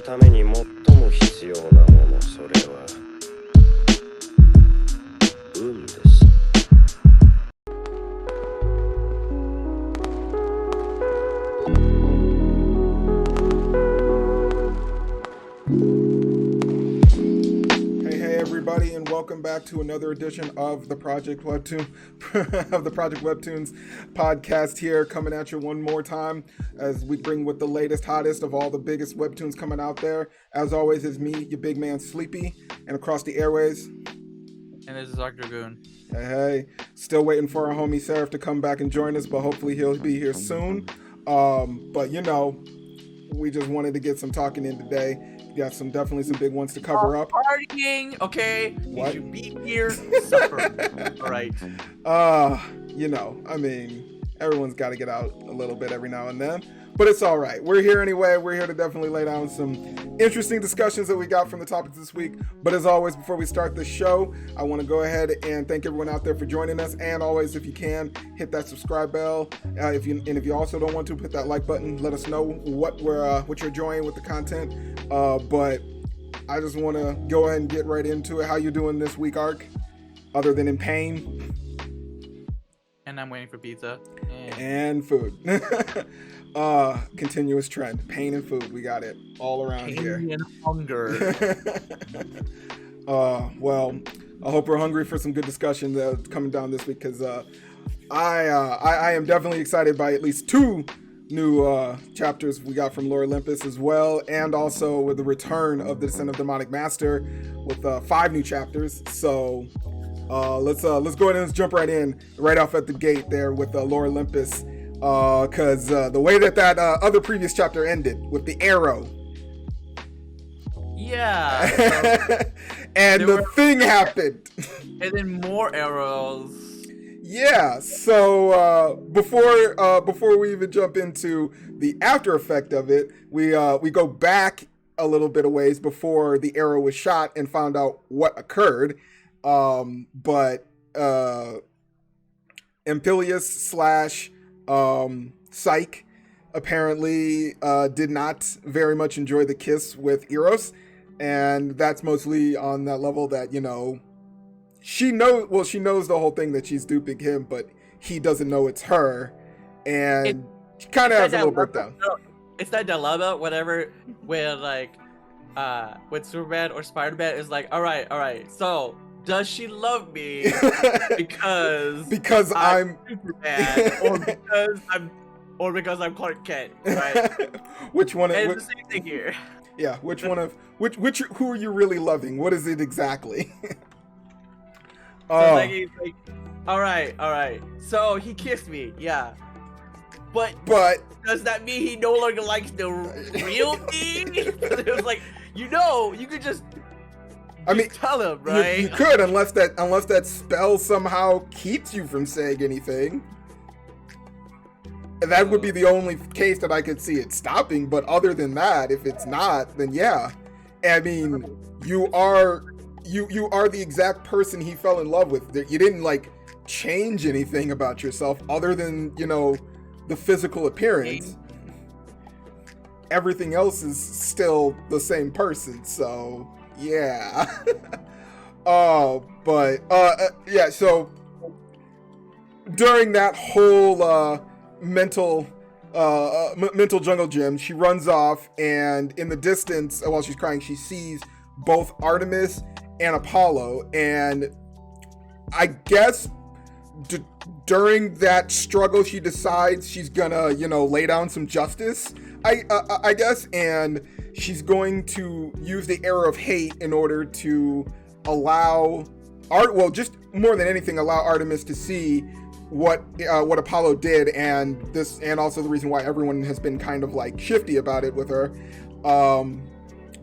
ために最も必要なもの、それは運です。Everybody, and welcome back to another edition of the Project Webtoon of the Project Webtoons podcast here, coming at you one more time as we bring with the latest, hottest of all the biggest webtoons coming out there. As always, is me, your big man Sleepy, and across the airways. And this is Dr. Goon. Hey, still waiting for our homie Seraph to come back and join us, but hopefully he'll be here soon. But you know, we just wanted to get some talking in today. Got definitely some big ones to cover up. Partying, okay? What? You be here, suffer. All right. You know, I mean, everyone's got to get out a little bit every now and then, but it's all right. We're here anyway. We're here to definitely lay down some interesting discussions that we got from the topics this week. But as always, before we start the show, I want to go ahead and thank everyone out there for joining us. And always, if you can, hit that subscribe bell. If you also don't want to, hit that like button. Let us know what you're enjoying with the content. But I just want to go ahead and get right into it. How you doing this week, Ark? Other than in pain? And I'm waiting for pizza. And food. Continuous trend. Pain and food. We got it all around pain here. And hunger. Well, I hope we're hungry for some good discussion coming down this week, because I am definitely excited by at least two new chapters we got from Olympus as well, and also with the return of the Descent of Demonic Master with 5 new chapters. So let's go ahead and let's jump right in right off at the gate there with Olympus, because the way that other previous chapter ended with the arrow. Yeah. And the thing happened. And then more arrows. Yeah, so before we even jump into the after effect of it, we go back a little bit of ways before the arrow was shot and found out what occurred. But Ampelius / Psyche apparently did not very much enjoy the kiss with Eros, and that's mostly on that level that, you know, she knows the whole thing that she's duping him, but he doesn't know it's her, and she kind of has a little breakdown. It's that dilemma, whatever, where like, with Superman or Spider-Man is like, all right, so does she love me because I'm Superman, or because I'm Clark Kent, right? Which one? And it's the same thing here. Yeah, which who are you really loving? What is it exactly? So like, he's like, all right. So he kissed me, yeah. But does that mean he no longer likes the real me? It was like, you could just tell him, right? You could, unless that spell somehow keeps you from saying anything. And that would be the only case that I could see it stopping. But other than that, if it's not, then yeah. I mean, you are the exact person he fell in love with. You didn't like change anything about yourself other than, you know, the physical appearance. Everything else is still the same person. So yeah. Yeah. So during that whole mental jungle gym, she runs off, and in the distance, while she's crying, she sees both Artemis and Apollo, and I guess during that struggle she decides she's gonna, you know, lay down some justice, I guess, and she's going to use the arrow of hate in order to allow just more than anything, allow Artemis to see what Apollo did, and also the reason why everyone has been kind of like shifty about it with her.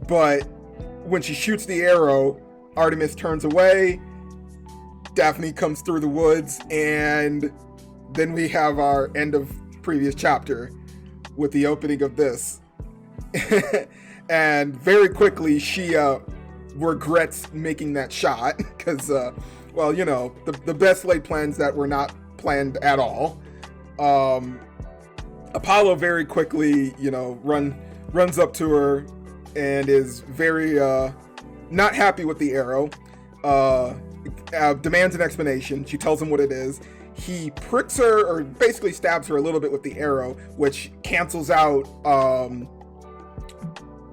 But when she shoots the arrow, Artemis turns away, Daphne comes through the woods, and then we have our end of previous chapter with the opening of this. And very quickly she regrets making that shot, because well, you know, the best laid plans that were not planned at all. Apollo very quickly, you know, runs up to her, and is very not happy with the arrow. Demands an explanation. She tells him what it is. He pricks her, or basically stabs her a little bit with the arrow, which cancels out.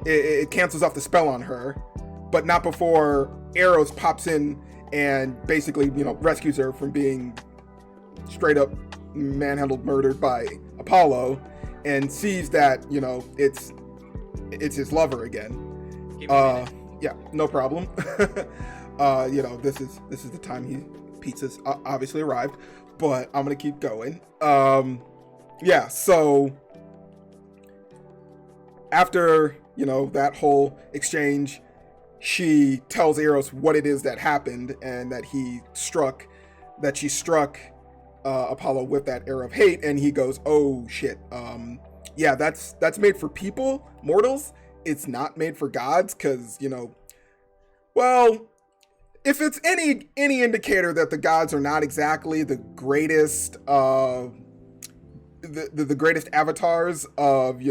It cancels off the spell on her, but not before Eros pops in and basically, rescues her from being straight up manhandled, murdered by Apollo, and sees that it's his lover again. Yeah, no problem. This is the time pizza's obviously arrived, but I'm gonna keep going. Yeah, so after that whole exchange, she tells Eros what it is that happened, and that she struck Apollo with that arrow of hate, and he goes, "Oh shit, yeah, that's made for people, mortals. It's not made for gods, because well, if it's any indicator that the gods are not exactly the greatest the greatest avatars of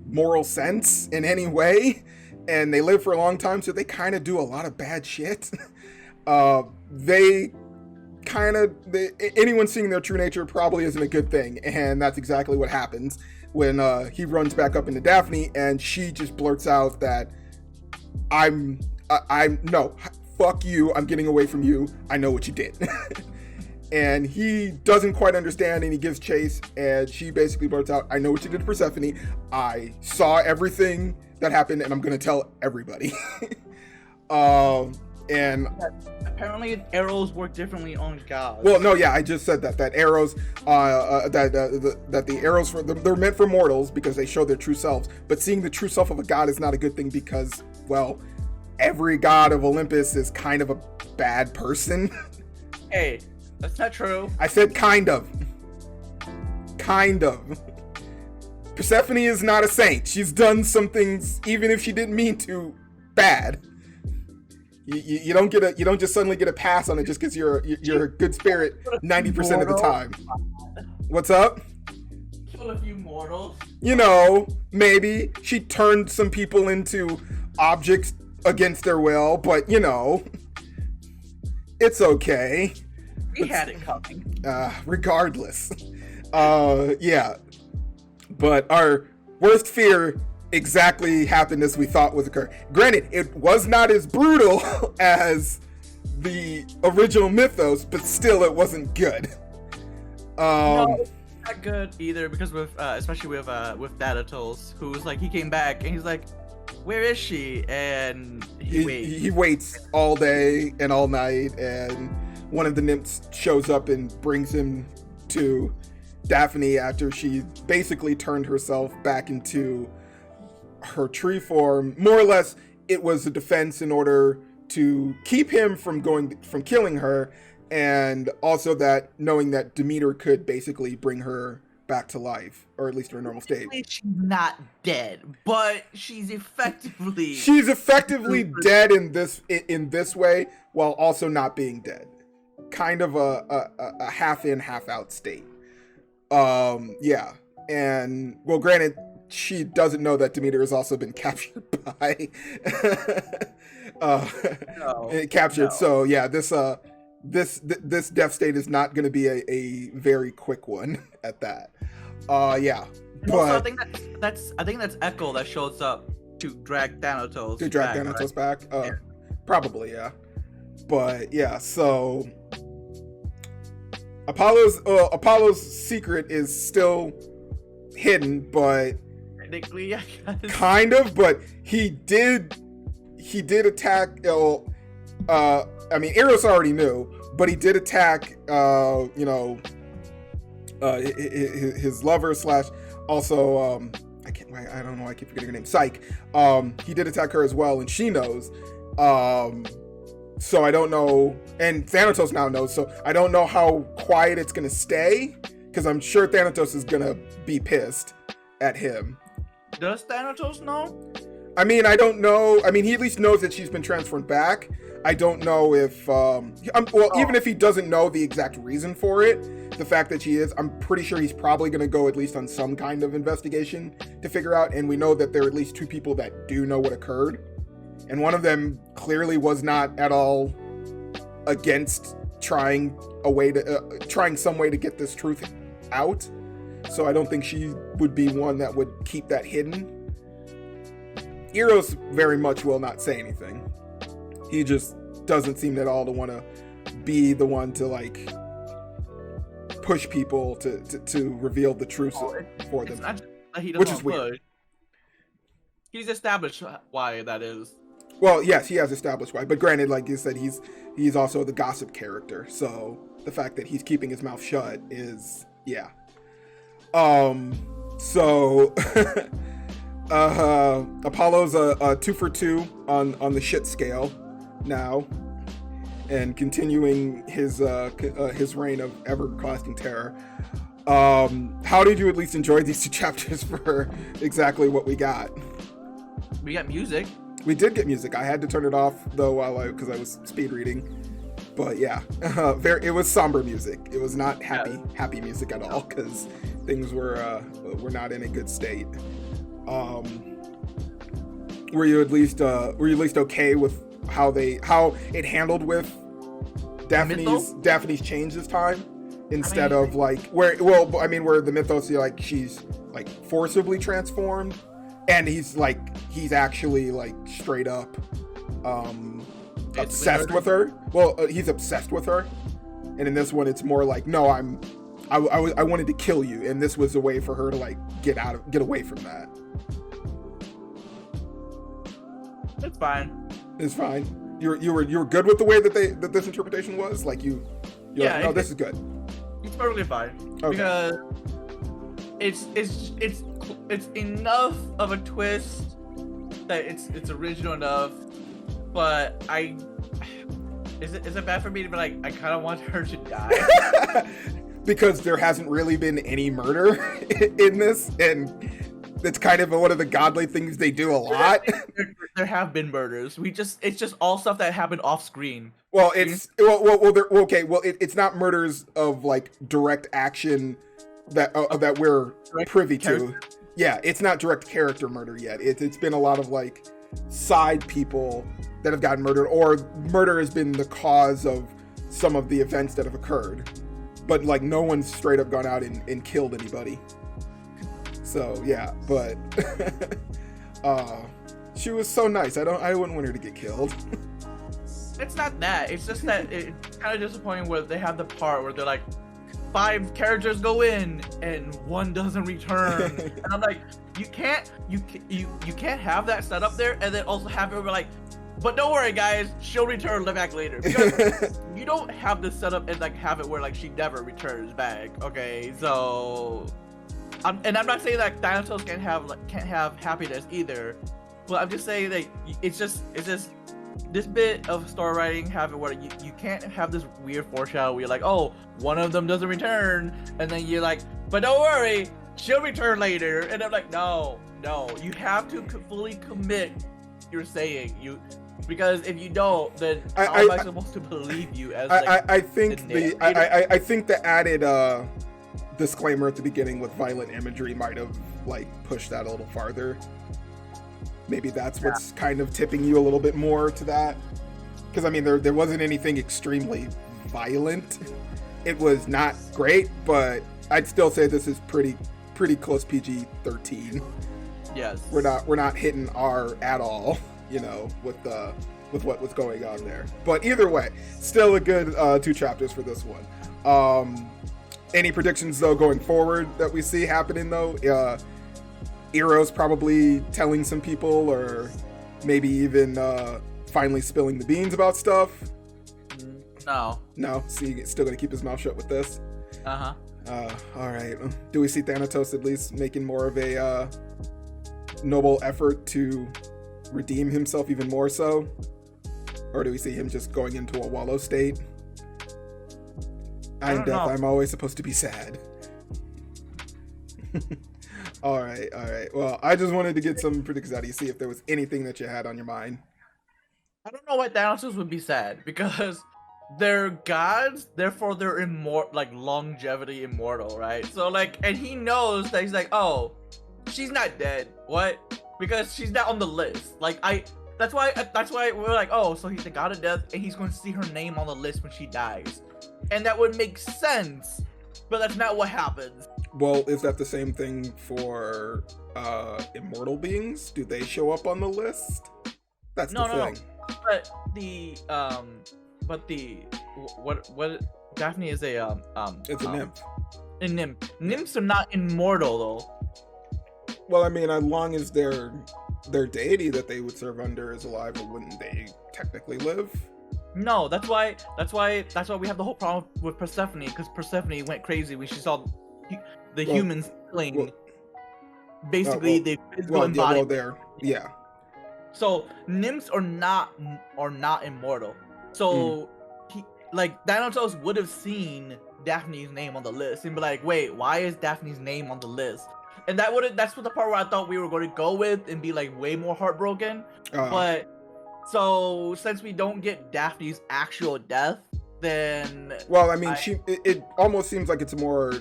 moral sense in any way, and they live for a long time, so they kind of do a lot of bad shit. Anyone seeing their true nature probably isn't a good thing, and that's exactly what happens when he runs back up into Daphne, and she just blurts out that I'm no, fuck you, I'm getting away from you, I know what you did. And he doesn't quite understand, and he gives chase, and she basically blurts out, I know what you did to Persephone, I saw everything that happened, and I'm gonna tell everybody. And apparently arrows work differently on gods. Well, no, yeah, I just said that arrows, that the arrows they're meant for mortals because they show their true selves. But seeing the true self of a god is not a good thing because, well, every god of Olympus is kind of a bad person. Hey, that's not true. I said kind of. Kind of. Persephone is not a saint. She's done some things, even if she didn't mean to, bad. You don't just suddenly get a pass on it just because you're a good spirit 90% of the time. What's up? Killed a few mortals. Maybe she turned some people into objects against their will, but it's okay. We had it coming. Regardless. Yeah. But our worst fear exactly happened as we thought would occur. Granted, it was not as brutal as the original mythos, but still it wasn't good. No, it's not good either, because especially with Thanatos, who's like, he came back and he's like, where is she? And he waits all day and all night, and one of the nymphs shows up and brings him to Daphne after she basically turned herself back into her tree form. More or less, it was a defense in order to keep him from killing her, and also that knowing that Demeter could basically bring her back to life, or at least her normal state. She's not dead, but she's effectively dead in this way, while also not being dead. Kind of a half in, half out state. Yeah, and well, granted, she doesn't know that Demeter has also been captured by captured. No. So yeah, this death state is not going to be a very quick one at that. Yeah, but also, I think that's Echo that shows up to drag Thanatos. Back. Yeah. Probably, yeah. But yeah, so Apollo's secret is still hidden, but technically, I guess. Kind of, but he did attack. I mean, Eros already knew, but he did attack. His lover / also I don't know. I keep forgetting her name. Psyche. He did attack her as well, and she knows. So I don't know, and Thanatos now knows. So I don't know how quiet it's gonna stay, because I'm sure Thanatos is gonna be pissed at him. Does Thanatos know? I mean, I don't know. I mean, he at least knows that she's been transformed back. I don't know if, even if he doesn't know the exact reason for it, the fact that she is, I'm pretty sure he's probably going to go at least on some kind of investigation to figure out. And we know that there are at least two people that do know what occurred. And one of them clearly was not at all against trying some way to get this truth out. So I don't think she would be one that would keep that hidden. Eros very much will not say anything. He just doesn't seem at all to want to be the one to like push people to reveal the truth for them. Not that he which is weird. Push. He's established why that is. Well, yes, he has established why. But granted, like you said, he's also the gossip character. So the fact that he's keeping his mouth shut is, yeah. So Apollo's a 2 for 2 on the shit scale now, and continuing his reign of everlasting terror. How did you at least enjoy these 2 chapters for exactly what we got? We got music. We did get music. I had to turn it off though because I was speed reading. But yeah, it was somber music. It was not happy music at all because things were not in a good state. Were you at least okay with how it handled with Daphne's change this time instead of like where the mythos, like she's like forcibly transformed and he's actually like straight up obsessed with her. Well, he's obsessed with her, and in this one it's more like, no, I wanted to kill you, and this was a way for her to like get away from that. It's fine. It's fine. You were good with the way that this interpretation was. Like you're like, no, this is good. It's perfectly fine. Okay. Because it's enough of a twist that it's original enough. But is it bad for me to be like, I kind of want her to die? Because there hasn't really been any murder in this, and it's kind of one of the godly things they do a lot. There have been murders. It's just all stuff that happened off screen. Well, it's it's not murders of like direct action that we're privy to. Yeah, it's not direct character murder yet. It's been a lot of like side people that have gotten murdered, or murder has been the cause of some of the events that have occurred, but like no one's straight up gone out and killed anybody. So yeah, but she was so nice. I wouldn't want her to get killed. It's not that. It's just that it's kind of disappointing where they have the part where they're like, 5 characters go in and 1 doesn't return, and I'm like, you can't have that set up there and then also have it like, but don't worry guys, she'll return back later, because you don't have this set up and like have it where like she never returns back. Okay, so I'm not saying that Thanatos can't have happiness either, but I'm just saying that it's just this bit of story writing have it where you can't have this weird foreshadow where you're like, oh, one of them doesn't return, and then you're like, but don't worry, she'll return later, and I'm like, no, you have to fully commit you're saying because if you don't, then how am I supposed to believe you as I think the added disclaimer at the beginning with violent imagery might have like pushed that a little farther. Maybe that's what's kind of tipping you a little bit more to that, because I mean there wasn't anything extremely violent. It was not great, but I'd still say this is pretty close PG-13. Yes, we're not hitting R at all, with what was going on there. But either way, still a good 2 chapters for this one. Any predictions though going forward that we see happening though? Eros probably telling some people, or maybe even finally spilling the beans about stuff. No, see, still gonna keep his mouth shut with this. All right. Do we see Thanatos at least making more of a noble effort to redeem himself even more so? Or do we see him just going into a wallow state? I'm death, I'm always supposed to be sad. All right. Well, I just wanted to get some predictions out of you, see if there was anything that you had on your mind. I don't know why Thanos would be sad, because they're gods, therefore they're immortal, like longevity immortal, right? So like, and he knows that he's like, oh, she's not dead. What? Because she's not on the list. Like that's why we're like, oh, so he's the god of death, and he's going to see her name on the list when she dies, and that would make sense, but that's not what happens. Well, is that the same thing for immortal beings? Do they show up on the list? That's the thing. No. But the what Daphne is a it's a nymph. A nymph. Nymphs are not immortal though. Well, I mean, as long as their deity that they would serve under is alive, wouldn't they technically live? No, that's why we have the whole problem with Persephone, because Persephone went crazy when she saw the humans killing basically the physical embodiment. Yeah. So nymphs are not immortal. So Thanatos would have seen Daphne's name on the list and be like, wait, why is Daphne's name on the list? And that's what the part where I thought we were going to go with and be like way more heartbroken. But so since we don't get Daphne's actual death, then well, I mean, it almost seems like it's a more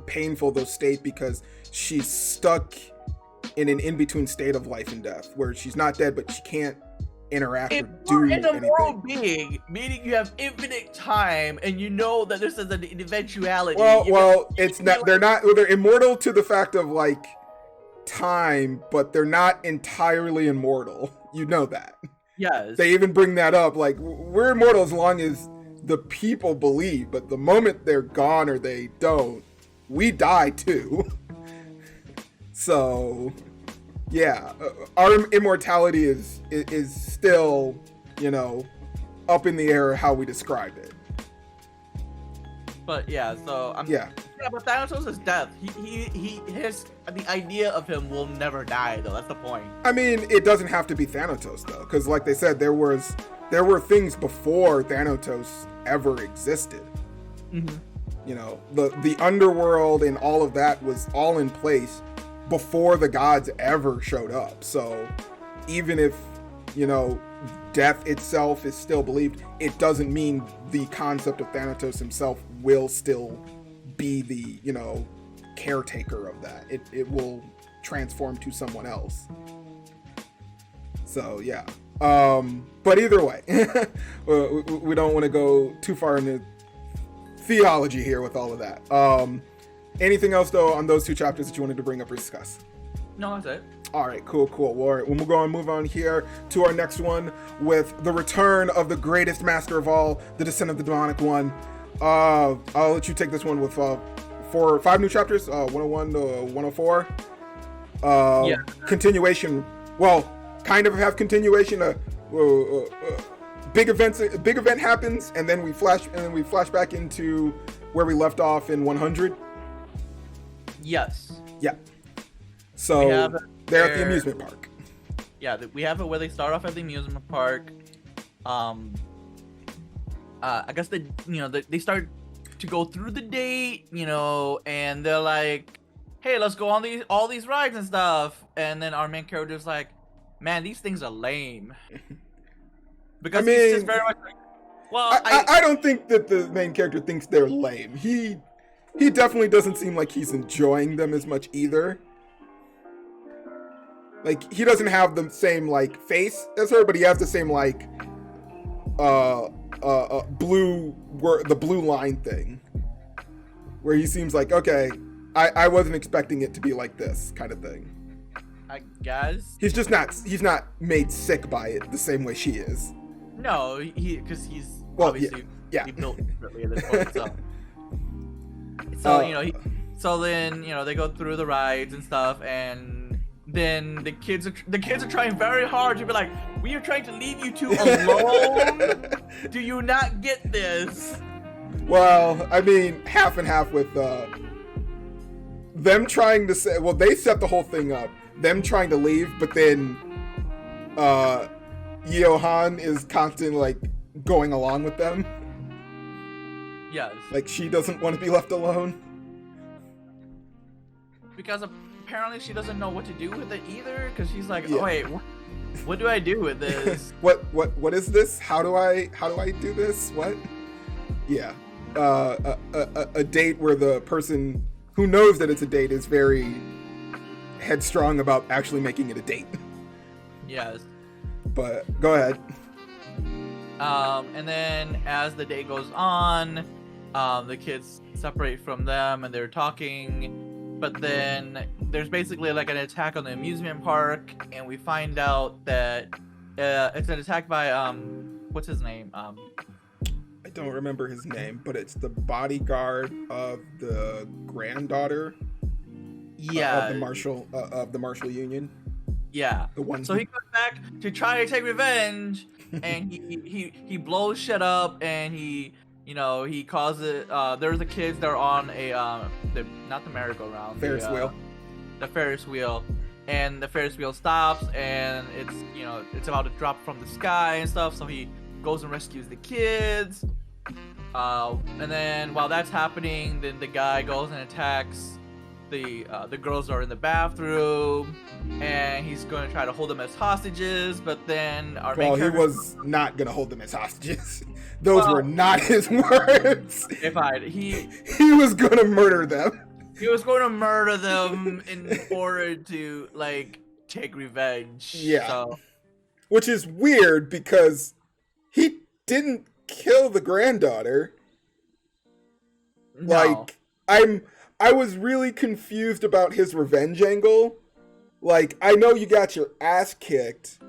painful though state, because she's stuck in an in-between state of life and death, where she's not dead, but she can't interact or do anything. An immortal being, meaning you have infinite time, and you know that this is an eventuality. Well, it's not. They're immortal to the fact of like time, but they're not entirely immortal. You know that. Yes. They even bring that up. Like, we're immortal as long as the people believe, but the moment they're gone or they don't, we die too. So, yeah, our immortality is still, up in the air how we describe it. But yeah, so but Thanos' death, the idea of him will never die though. That's the point. I mean, it doesn't have to be Thanatos though, because like they said, there were things before Thanatos ever existed. Mm-hmm. The underworld and all of that was all in place before the gods ever showed up. So even if, death itself is still believed, it doesn't mean the concept of Thanatos himself will still be the, caretaker of that. It will transform to someone else. So yeah. But either way, we don't want to go too far into theology here with all of that. Anything else though on those two chapters that you wanted to bring up or discuss? No, that's it. All right, cool. Well, all right, we'll move on here to our next one with the return of the greatest master of all, the descent of the demonic one. I'll let you take this one with 5 new chapters, 101 to 104. Continuation. Well, kind of have continuation. Big event happens, and then we flash back into where we left off in 100. Yes. Yeah. So they're at the amusement park. Yeah, we have it where they start off at the amusement park. I guess they start to go through the date, and they're like, "Hey, let's go on all these rides and stuff." And then our main character's like, "Man, these things are lame." Because he's just very much like, well, I don't think that the main character thinks they're lame. He definitely doesn't seem like he's enjoying them as much either. Like, he doesn't have the same like face as her, but he has the same like the blue line thing, where he seems like, okay, I wasn't expecting it to be like this kind of thing. I guess he's not made sick by it the same way she is. No, because he's obviously he built differently at this point. So then they go through the rides and stuff, and then the kids are trying very hard to be like, we are trying to leave you two alone. Do you not get this? Well, I mean, half and half with them trying to say, well, they set the whole thing up, them trying to leave, but then Johan is constantly like going along with them. Yes. Like, she doesn't want to be left alone. Because apparently she doesn't know what to do with it either, because she's like, Yeah. oh, wait, what do I do with this? What is this? How do I do this? What? Yeah. A date where the person who knows that it's a date is very headstrong about actually making it a date. Yes. But go ahead. And then as the day goes on, the kids separate from them and they're talking, but then there's basically like an attack on the amusement park, and we find out that it's an attack by what's his name? I don't remember his name, but it's the bodyguard of the granddaughter. Yeah. Of the Marshall Union. Yeah. The one. So he goes back to try to take revenge, and he blows shit up, and he causes there's the kids that are on a not the merry-go-round, Ferris wheel. The Ferris wheel, and the Ferris wheel stops, and it's about to drop from the sky and stuff. So he goes and rescues the kids. And then while that's happening, then the guy goes and attacks the girls that are in the bathroom, and he's going to try to hold them as hostages. But then he was not going to hold them as hostages. Those were not his words. He was going to murder them. He was going to murder them in order to take revenge. Yeah. So. Which is weird because he didn't kill the granddaughter. No. I was really confused about his revenge angle. Like, I know you got your ass kicked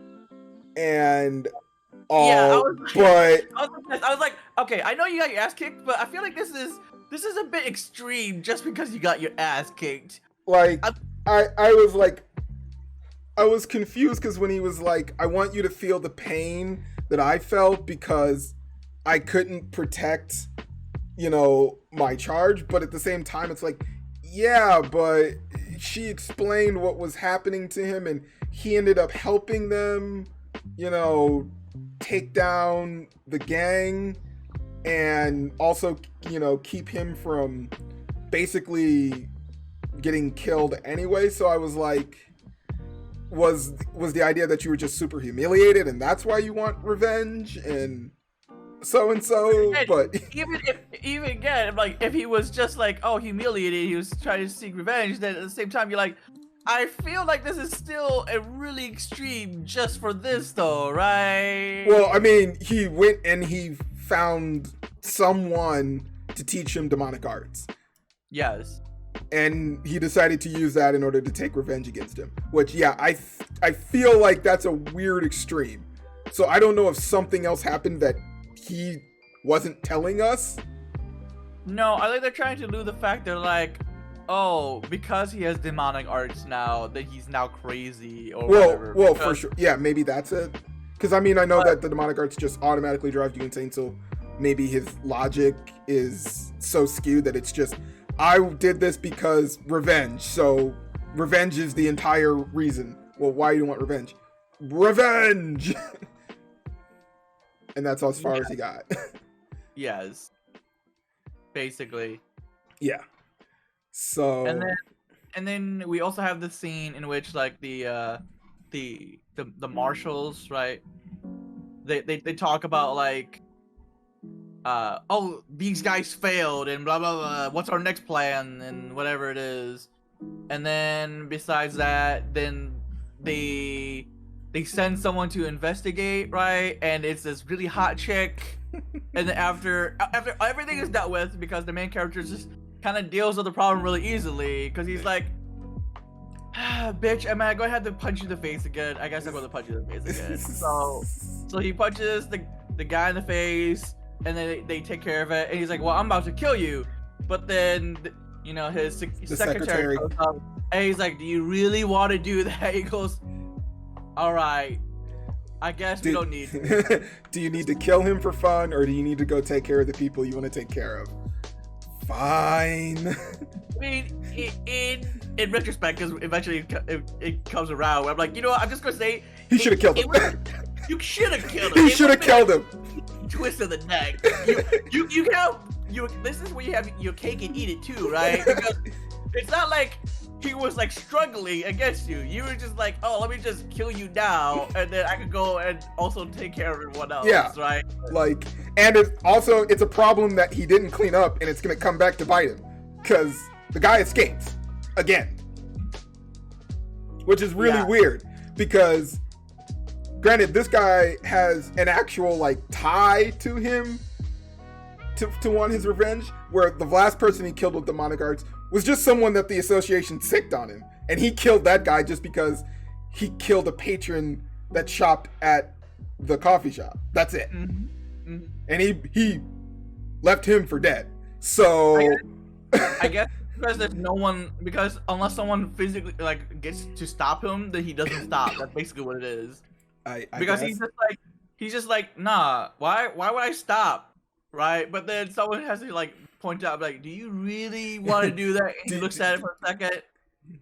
and all, yeah, but I was like, okay, I know you got your ass kicked, but I feel like this is a bit extreme just because you got your ass kicked. Like, I was confused because when he was like, I want you to feel the pain that I felt because I couldn't protect, my charge, but at the same time, it's like, yeah, but she explained what was happening to him, and he ended up helping them, take down the gang, and also, keep him from basically getting killed anyway. So I was like, was the idea that you were just super humiliated, and that's why you want revenge, and so, but even again, like, if he was just like, oh, humiliated, he was trying to seek revenge, then at the same time, you're like, I feel like this is still a really extreme just for this, though, right? Well, I mean, he went and he found someone to teach him demonic arts. Yes. And he decided to use that in order to take revenge against him. Which, yeah, I feel like that's a weird extreme. So I don't know if something else happened that he wasn't telling us. No, I think they're trying to allude the fact they're like, oh, because he has demonic arts now, that he's now crazy or whatever. Well, for sure. Yeah, maybe that's it. Because, I mean, I know that the demonic arts just automatically drive you insane, so maybe his logic is so skewed that it's just, I did this because revenge, so revenge is the entire reason. Well, why do you want revenge? Revenge! And that's as far as he got. Yes. Basically. Yeah. So. And then we also have the scene in which the marshals, right? They talk about oh, these guys failed and blah blah blah. What's our next plan and whatever it is. And then besides that, then they send someone to investigate, right? And it's this really hot chick. And then after everything is dealt with, because the main character just kind of deals with the problem really easily, because he's like, bitch, am I going to have to punch you in the face again? I guess I'm going to punch you in the face again. So he punches the guy in the face, and then they take care of it. And he's like, well, I'm about to kill you. But then, his secretary goes up, and he's like, do you really want to do that? He goes, all right, I guess we don't need to. Do you need to kill him for fun, or do you need to go take care of the people you want to take care of? Fine. I mean, in retrospect, because eventually it comes around, where I'm like, I'm just going to say... He should have killed him. You should have killed him. He should have killed him. Twist of the neck. This is where you have your cake and eat it too, right? Because it's not like he was like struggling against you. You were just like, oh, let me just kill you now, and then I could go and also take care of everyone else. Yeah. Right. Like, and it's a problem that he didn't clean up, and it's gonna come back to bite him, because the guy escapes again, which is really weird. Because, granted, this guy has an actual like tie to him to want his revenge, where the last person he killed with demonic arts was just someone that the association sicked on him, and he killed that guy just because he killed a patron that shopped at the coffee shop. That's it. Mm-hmm. Mm-hmm. And he left him for dead. So I guess because there's no one, because unless someone physically like gets to stop him, then he doesn't stop. That's basically what it is. Because guess. he's just like, nah, why would I stop? Right? But then someone has to like point out, like, do you really want to do that? And he looks at it for a second,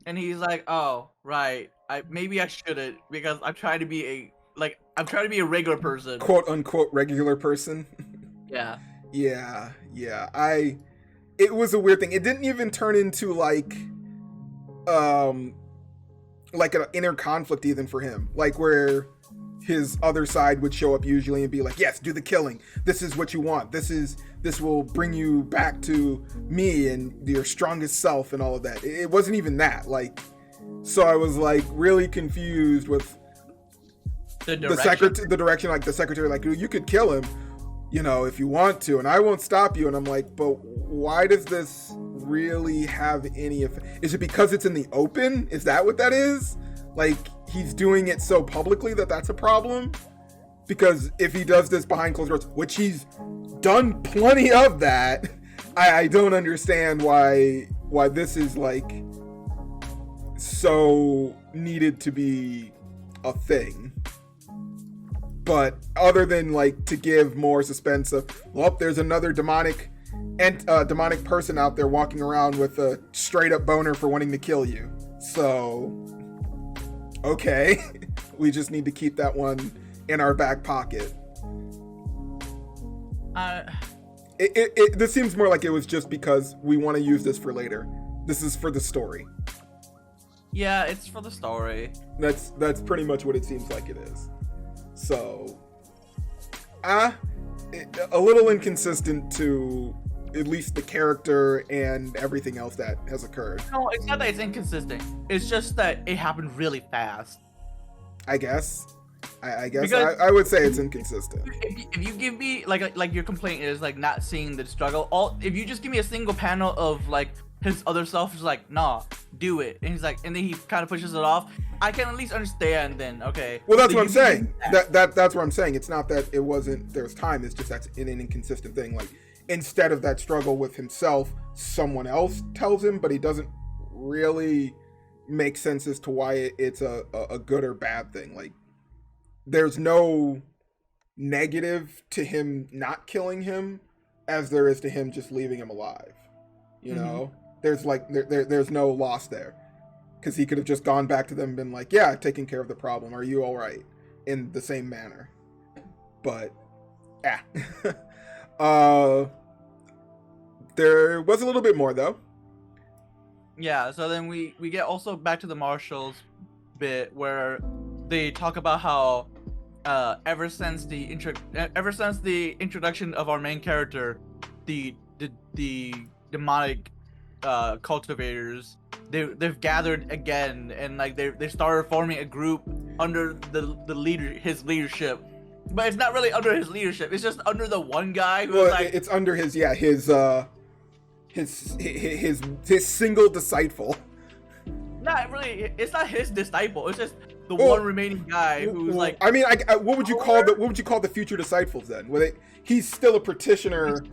and he's like, oh, right. Maybe I shouldn't, because I'm trying to be a regular person, quote unquote regular person. Yeah. Yeah. It was a weird thing. It didn't even turn into like an inner conflict even for him, like where his other side would show up usually and be like, yes, do the killing. This is what you want. This will bring you back to me and your strongest self and all of that. It wasn't even that. Like, so I was like really confused with the direction, like the secretary, like, you could kill him, if you want to, and I won't stop you. And I'm like, but why does this really have any effect? Is it because it's in the open? Is that what that is? Like, he's doing it so publicly that's a problem? Because if he does this behind closed doors, which he's done plenty of that, I don't understand why this is like so needed to be a thing. But other than like to give more suspense of, well, there's another demonic person out there walking around with a straight up boner for wanting to kill you. So, okay, we just need to keep that one in our back pocket. This seems more like it was just because we want to use this for later. This is for the story. Yeah, it's for the story. That's pretty much what it seems like it is. So, a little inconsistent to at least the character and everything else that has occurred. No, it's not that it's inconsistent. It's just that it happened really fast. I guess. I guess I would say it's inconsistent. If you give me like your complaint is like not seeing the struggle. If you just give me a single panel of like his other self is like, nah, do it, and he's like, and then he kind of pushes it off, I can at least understand then. Okay. Well, that's what I'm saying. That's what I'm saying. It's not that it wasn't there's time. It's just that's an inconsistent thing. Like, instead of that struggle with himself, someone else tells him, but he doesn't really make sense as to why it's a good or bad thing. Like, there's no negative to him not killing him as there is to him just leaving him alive. You know, there's like there's no loss there, because he could have just gone back to them and been like, yeah, taking care of the problem. Are you all right? In the same manner. But there was a little bit more though. Yeah, so then we get also back to the Marshals bit where they talk about how ever since the introduction of our main character, the demonic cultivators, they've gathered again, and like they started forming a group under his leadership. But it's not really under his leadership. It's just under the one guy who's it's under his single disciple. Not really. It's not his disciple. It's just the one remaining guy who's like. I mean, what would you call the future disciples then? He's still a practitioner.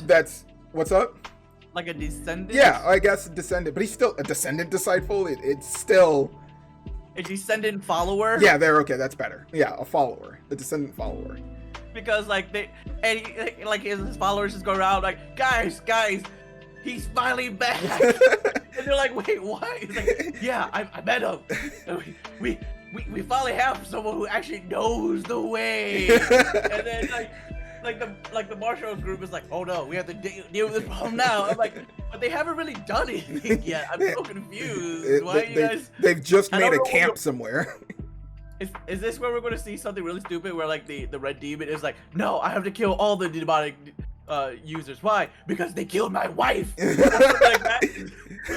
That's what's up. Like a descendant. Yeah, I guess a descendant, but he's still a descendant disciple. It's still a descendant follower. Yeah, okay. That's better. Yeah, a follower, a descendant follower. Because like his followers just go around like, guys, he's finally back. And they're like, wait, what? He's like, yeah, I met him. We finally have someone who actually knows the way. And then like, the martial group is like, oh no, we have to deal with this problem now. I'm like, but they haven't really done anything yet. I'm so confused. Why are you guys? They've just made a camp somewhere. Is this where we're going to see something really stupid where like the red demon is like, no, I have to kill all the demonic users. Why? Because they killed my wife. Like that.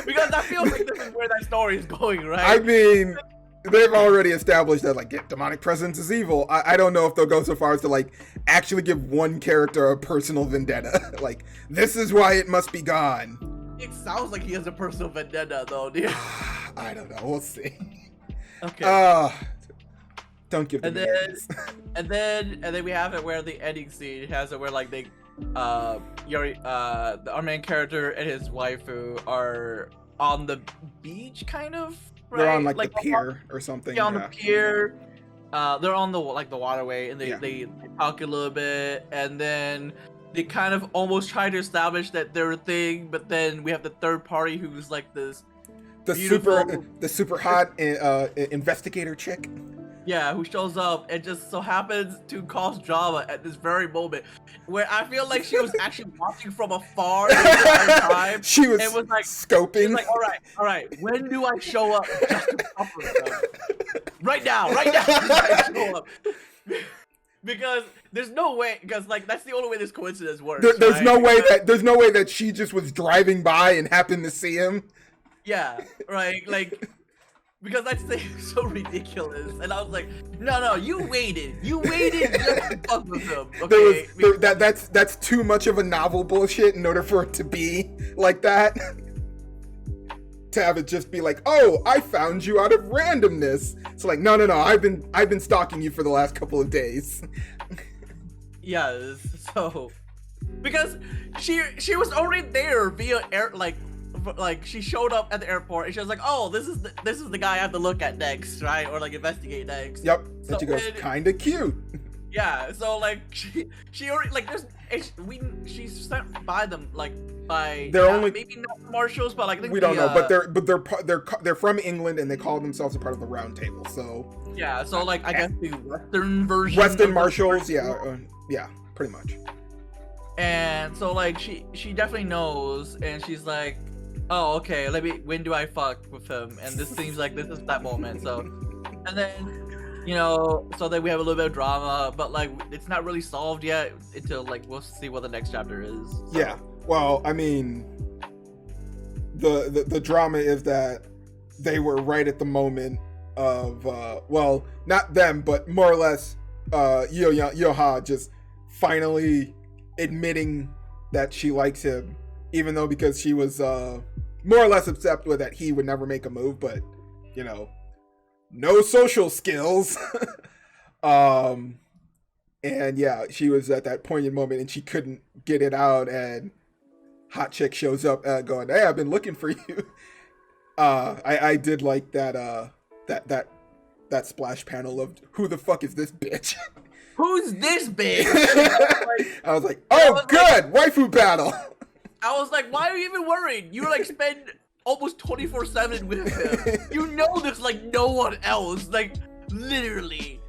Because I feel like this is where that story is going, right? I mean, they've already established that like demonic presence is evil. I don't know if they'll go so far as to like actually give one character a personal vendetta. Like, this is why it must be gone. It sounds like he has a personal vendetta though, dude. I don't know. We'll see. Okay. Don't give them names. and then we have it where the ending scene has it where like they our main character and his waifu are on the beach, kind of. Right? They're on like the pier or something. Yeah, on the pier. They're on the waterway, and they talk a little bit, and then they kind of almost try to establish that they're a thing, but then we have the third party who's like this super hot investigator chick. Yeah, who shows up and just so happens to cause drama at this very moment, where I feel like she was actually watching from afar the entire time. She was like scoping. She was like, all right, when do I show up just to cover them? Right now, I show up. Because there's no way, because like that's the only way this coincidence works. There's no way that she just was driving by and happened to see him. Yeah, right, like. Because that's so ridiculous, and I was like, "No, you waited just to fuck with him." Okay, that's too much of a novel bullshit in order for it to be like that. To have it just be like, "Oh, I found you out of randomness." It's like, no, I've been stalking you for the last couple of days. Yeah, so because she was already there via air, like she showed up at the airport and she was like, oh, this is the guy I have to look at next, right? Or like investigate next. Yep. So, and she goes, kinda cute. Yeah, so like she already like she's sent by them by they're only maybe not marshals, but like I think we don't know, but they're from England and they call themselves a part of the Round Table. So yeah, so like I guess the Western version. Western marshals, yeah, pretty much. And so like she definitely knows, and she's like, oh, okay, when do I fuck with him? And this seems like this is that moment. So, and then, so then we have a little bit of drama, but like it's not really solved yet until like we'll see what the next chapter is. So. Yeah. Well, I mean, the drama is that they were right at the moment of well, not them, but more or less Yoha just finally admitting that she likes him, even though because she was more or less upset with that he would never make a move, but no social skills. And yeah, she was at that poignant moment and she couldn't get it out, and hot chick shows up going, hey, I've been looking for you. I did like that splash panel of who the fuck is this bitch? Who's this bitch? I was like, oh, good, waifu battle. I was like, why are you even worried? You like spend almost 24/7 with him. You know this like no one else. Like literally.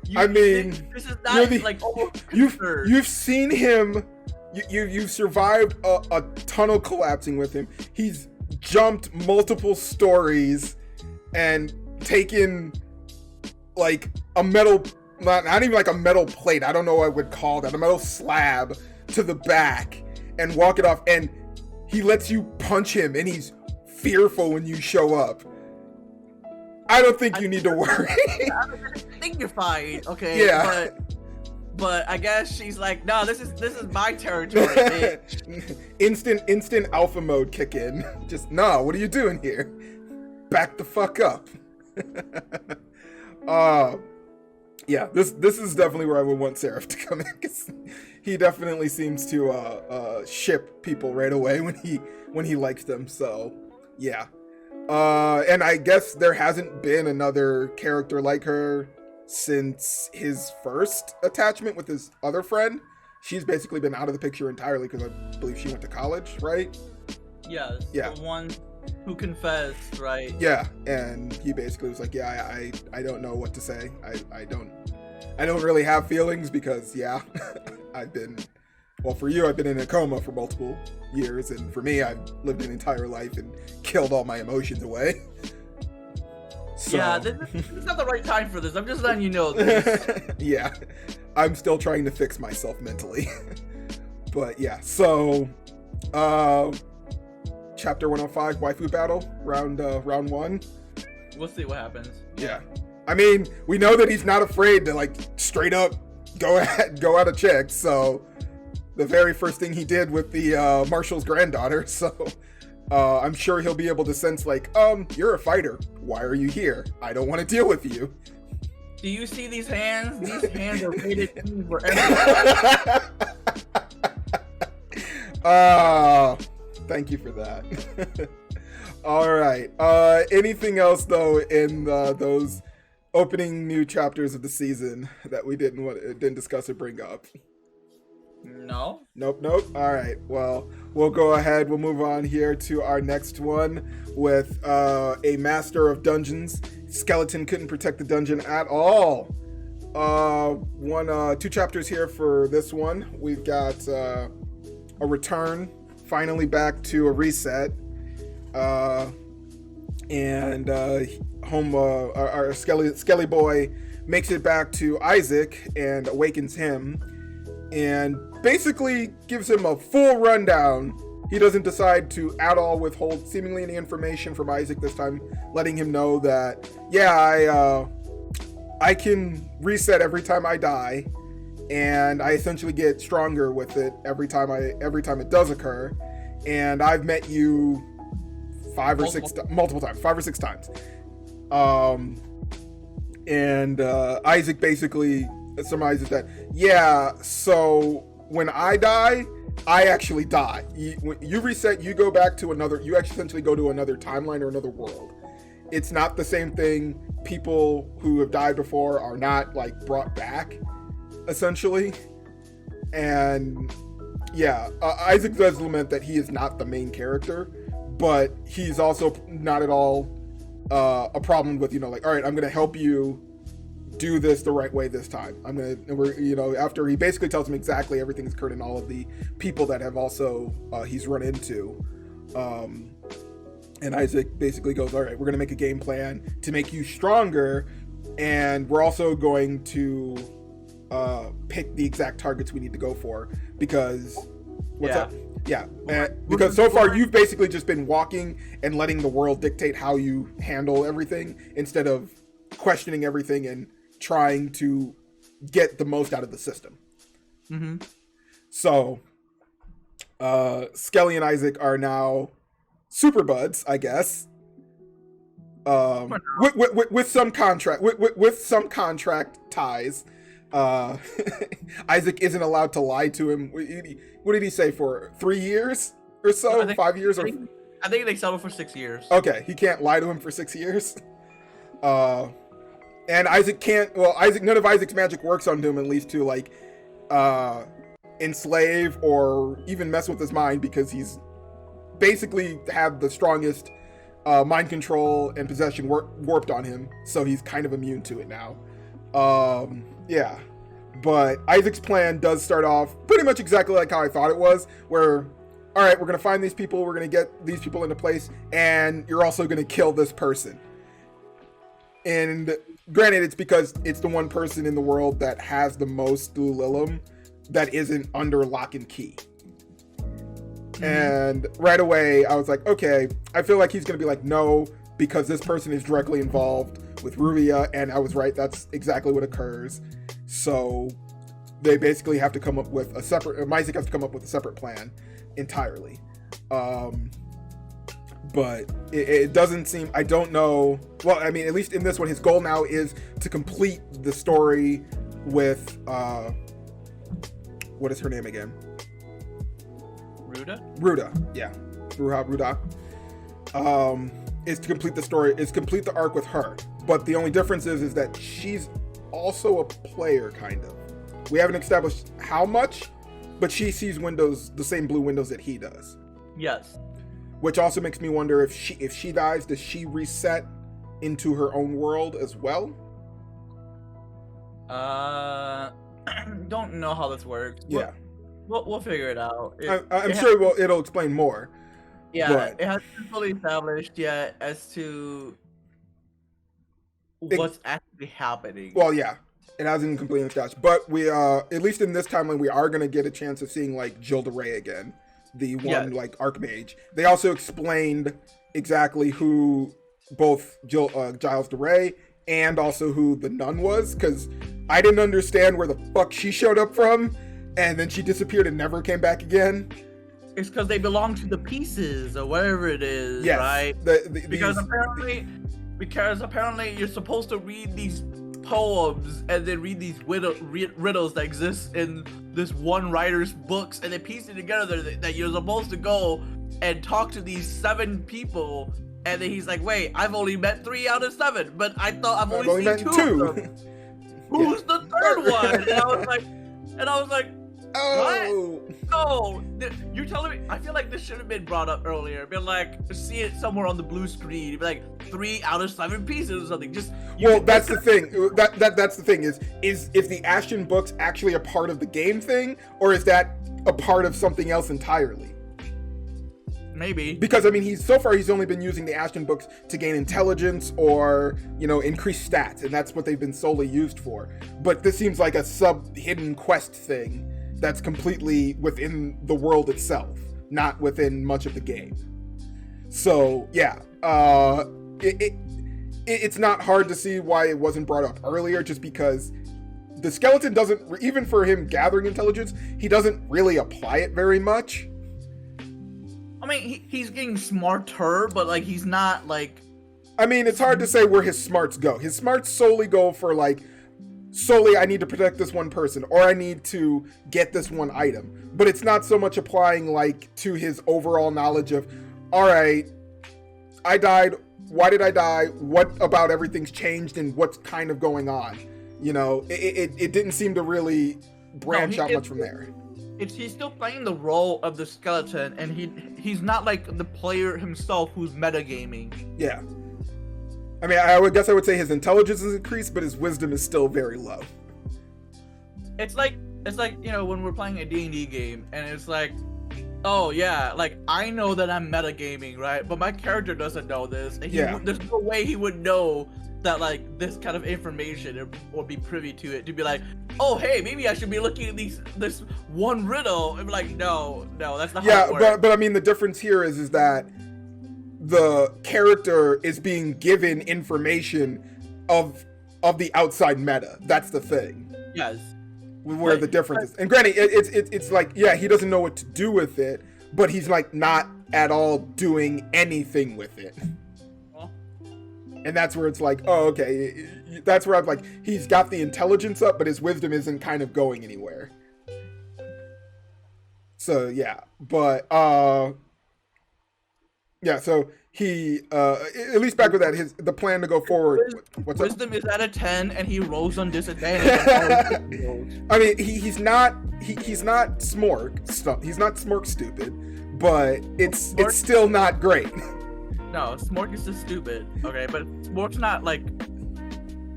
This is not like almost concerned. You've seen him. You've survived a tunnel collapsing with him. He's jumped multiple stories and taken like a metal. Not even like a metal plate. I don't know what I would call that. A metal slab to the back and walk it off. And he lets you punch him and he's fearful when you show up. I don't think you need to worry. I think you're fine. Okay. Yeah. But I guess she's like, no, this is my territory, bitch. Instant alpha mode kick in. Just, no, what are you doing here? Back the fuck up. Yeah, this is definitely where I would want Seraph to come in, because he definitely seems to ship people right away when he likes them. So yeah, and I guess there hasn't been another character like her since his first attachment with his other friend. She's basically been out of the picture entirely because I believe she went to college, right? Yes. Yeah. The one who confessed, right? Yeah, and he basically was like, yeah, I don't know what to say. I don't really have feelings because, yeah, for you, I've been in a coma for multiple years, and for me, I've lived an entire life and killed all my emotions away. So. Yeah, this is not the right time for this. I'm just letting you know this. Yeah, I'm still trying to fix myself mentally. But yeah, so chapter 105, waifu battle, round 1. We'll see what happens. Yeah, I mean, we know that he's not afraid to like straight up go out of chicks. So the very first thing he did with the Marshal's granddaughter. So I'm sure he'll be able to sense like, you're a fighter. Why are you here? I don't want to deal with you. Do you see these hands? These hands are rated E for everyone. Thank you for that. All right. Anything else though in those opening new chapters of the season that we didn't discuss or bring up? No. Nope. All right. Well, we'll go ahead. We'll move on here to our next one with a master of dungeons. Skeleton couldn't protect the dungeon at all. 2 chapters here for this one. We've got a return, finally back to a reset. And our Skelly boy makes it back to Isaac and awakens him and basically gives him a full rundown. He doesn't decide to at all withhold seemingly any information from Isaac this time, letting him know that, yeah, I can reset every time I die, and I essentially get stronger with it every time it does occur. And I've met you multiple times, 5 or 6 times. Isaac basically surmises that, yeah, so when I die, I actually die. When you reset, you go back to you essentially go to another timeline or another world. It's not the same thing. People who have died before are not like brought back, essentially. And yeah, Isaac does lament that he is not the main character, but he's also not at all a problem with, like, all right, I'm gonna help you do this the right way this time. After he basically tells him exactly everything that's occurred and all of the people that have also he's run into. And Isaac basically goes, all right, we're gonna make a game plan to make you stronger, and we're also going to pick the exact targets we need to go for, because because so far you've basically just been walking and letting the world dictate how you handle everything instead of questioning everything and trying to get the most out of the system. Mm-hmm. So Skelly and Isaac are now super buds, I guess. With some contract ties. Isaac isn't allowed to lie to him. What did he say, for 3 years or so? 5 years? I think they settled for 6 years. Okay, he can't lie to him for 6 years. And Isaac can't. Well, none of Isaac's magic works on him, at least to like enslave or even mess with his mind, because he's basically had the strongest mind control and possession warped on him, so he's kind of immune to it now. Yeah, but Isaac's plan does start off pretty much exactly like how I thought it was, where, all right, we're going to find these people, we're going to get these people into place, and you're also going to kill this person. And granted, it's because it's the one person in the world that has the most Lulilum that isn't under lock and key. Mm-hmm. And right away, I was like, okay, I feel like he's going to be like, no, because this person is directly involved with Ruvia, and I was right, that's exactly what occurs. So they basically have to come up with a separate, Isaac has to come up with a separate plan entirely. But it doesn't seem, I don't know, well, I mean, at least in this one, his goal now is to complete the story with, what is her name again? Ruda, yeah. Ruda. Is to complete the story, is complete the arc with her. But the only difference is that she's also a player, kind of. We haven't established how much, but she sees windows, the same blue windows that he does. Yes. Which also makes me wonder if she dies, does she reset into her own world as well? I don't know how this works. Yeah. We'll figure it out. I'm sure it'll explain more. Yeah, but it hasn't been fully established yet as to what's actually happening. Well, yeah, it hasn't completely established, but we at least in this timeline we are gonna get a chance of seeing like Jill DeRay again, the one like Archmage. They also explained exactly who both Giles DeRay and also who the nun was, because I didn't understand where the fuck she showed up from, and then she disappeared and never came back again. It's because they belong to the pieces or whatever it is, yes, right? Because apparently you're supposed to read these poems and then read these riddles that exist in this one writer's books, and then piece it together that you're supposed to go and talk to these 7 people. And then he's like, wait, I've only met 3 out of 7, but I thought I've only seen 2 of them. Who's the third one? And I was like, oh, what? Oh, you're telling me? I feel like this should have been brought up earlier. Been like, see it somewhere on the blue screen. It'd be like 3 out of 7 pieces or something. That's the thing. That's the thing is the Ashton books actually a part of the game thing, or is that a part of something else entirely? Maybe. Because I mean, he's only been using the Ashton books to gain intelligence or, increase stats, and that's what they've been solely used for. But this seems like a hidden quest thing that's completely within the world itself, not within much of the game. So yeah, it's not hard to see why it wasn't brought up earlier, just because the skeleton doesn't, even for him gathering intelligence, he doesn't really apply it very much. I mean, he's getting smarter, but like he's not like. I mean, it's hard to say where his smarts go. His smarts solely go for like, I need to protect this one person, or I need to get this one item. But it's not so much applying like to his overall knowledge of, all right, I died. Why did I die? What about everything's changed and what's kind of going on? It didn't seem to really branch out much from there. He's still playing the role of the skeleton, and he's not like the player himself who's metagaming. Yeah. I mean, I would say his intelligence is increased, but his wisdom is still very low. It's like when we're playing a D&D game, and it's like, oh yeah, like I know that I'm metagaming, right? But my character doesn't know this, and there's no way he would know that like this kind of information or be privy to it, to be like, oh hey, maybe I should be looking at this one riddle, and be like, no, that's not how it works. but I mean, the difference here is that the character is being given information of the outside meta. That's the thing. Yes. Where the difference is. And granted, it's like, yeah, he doesn't know what to do with it, but he's like not at all doing anything with it. And that's where it's like, oh, okay. That's where I'm like, he's got the intelligence up, but his wisdom isn't kind of going anywhere. So yeah, but yeah. So he, at least back with that, the plan to go forward. What's wisdom is at a 10, and he rolls on disadvantage. I mean, he's not Smork. He's not Smork stupid, but it's still not great. No, Smork is just stupid. Okay, but Smork's not like,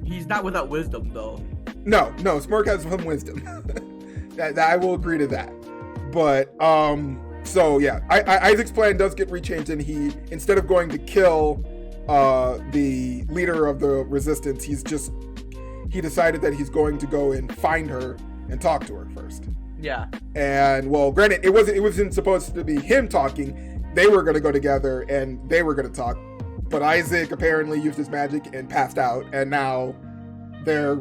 he's not without wisdom though. No, Smork has some wisdom. that I will agree to that. But so yeah, Isaac's plan does get rechanged, and he, instead of going to kill the leader of the resistance, he decided that he's going to go and find her and talk to her first. Yeah. And well, granted, it wasn't supposed to be him talking. They were going to go together and they were going to talk, but Isaac apparently used his magic and passed out, and now they're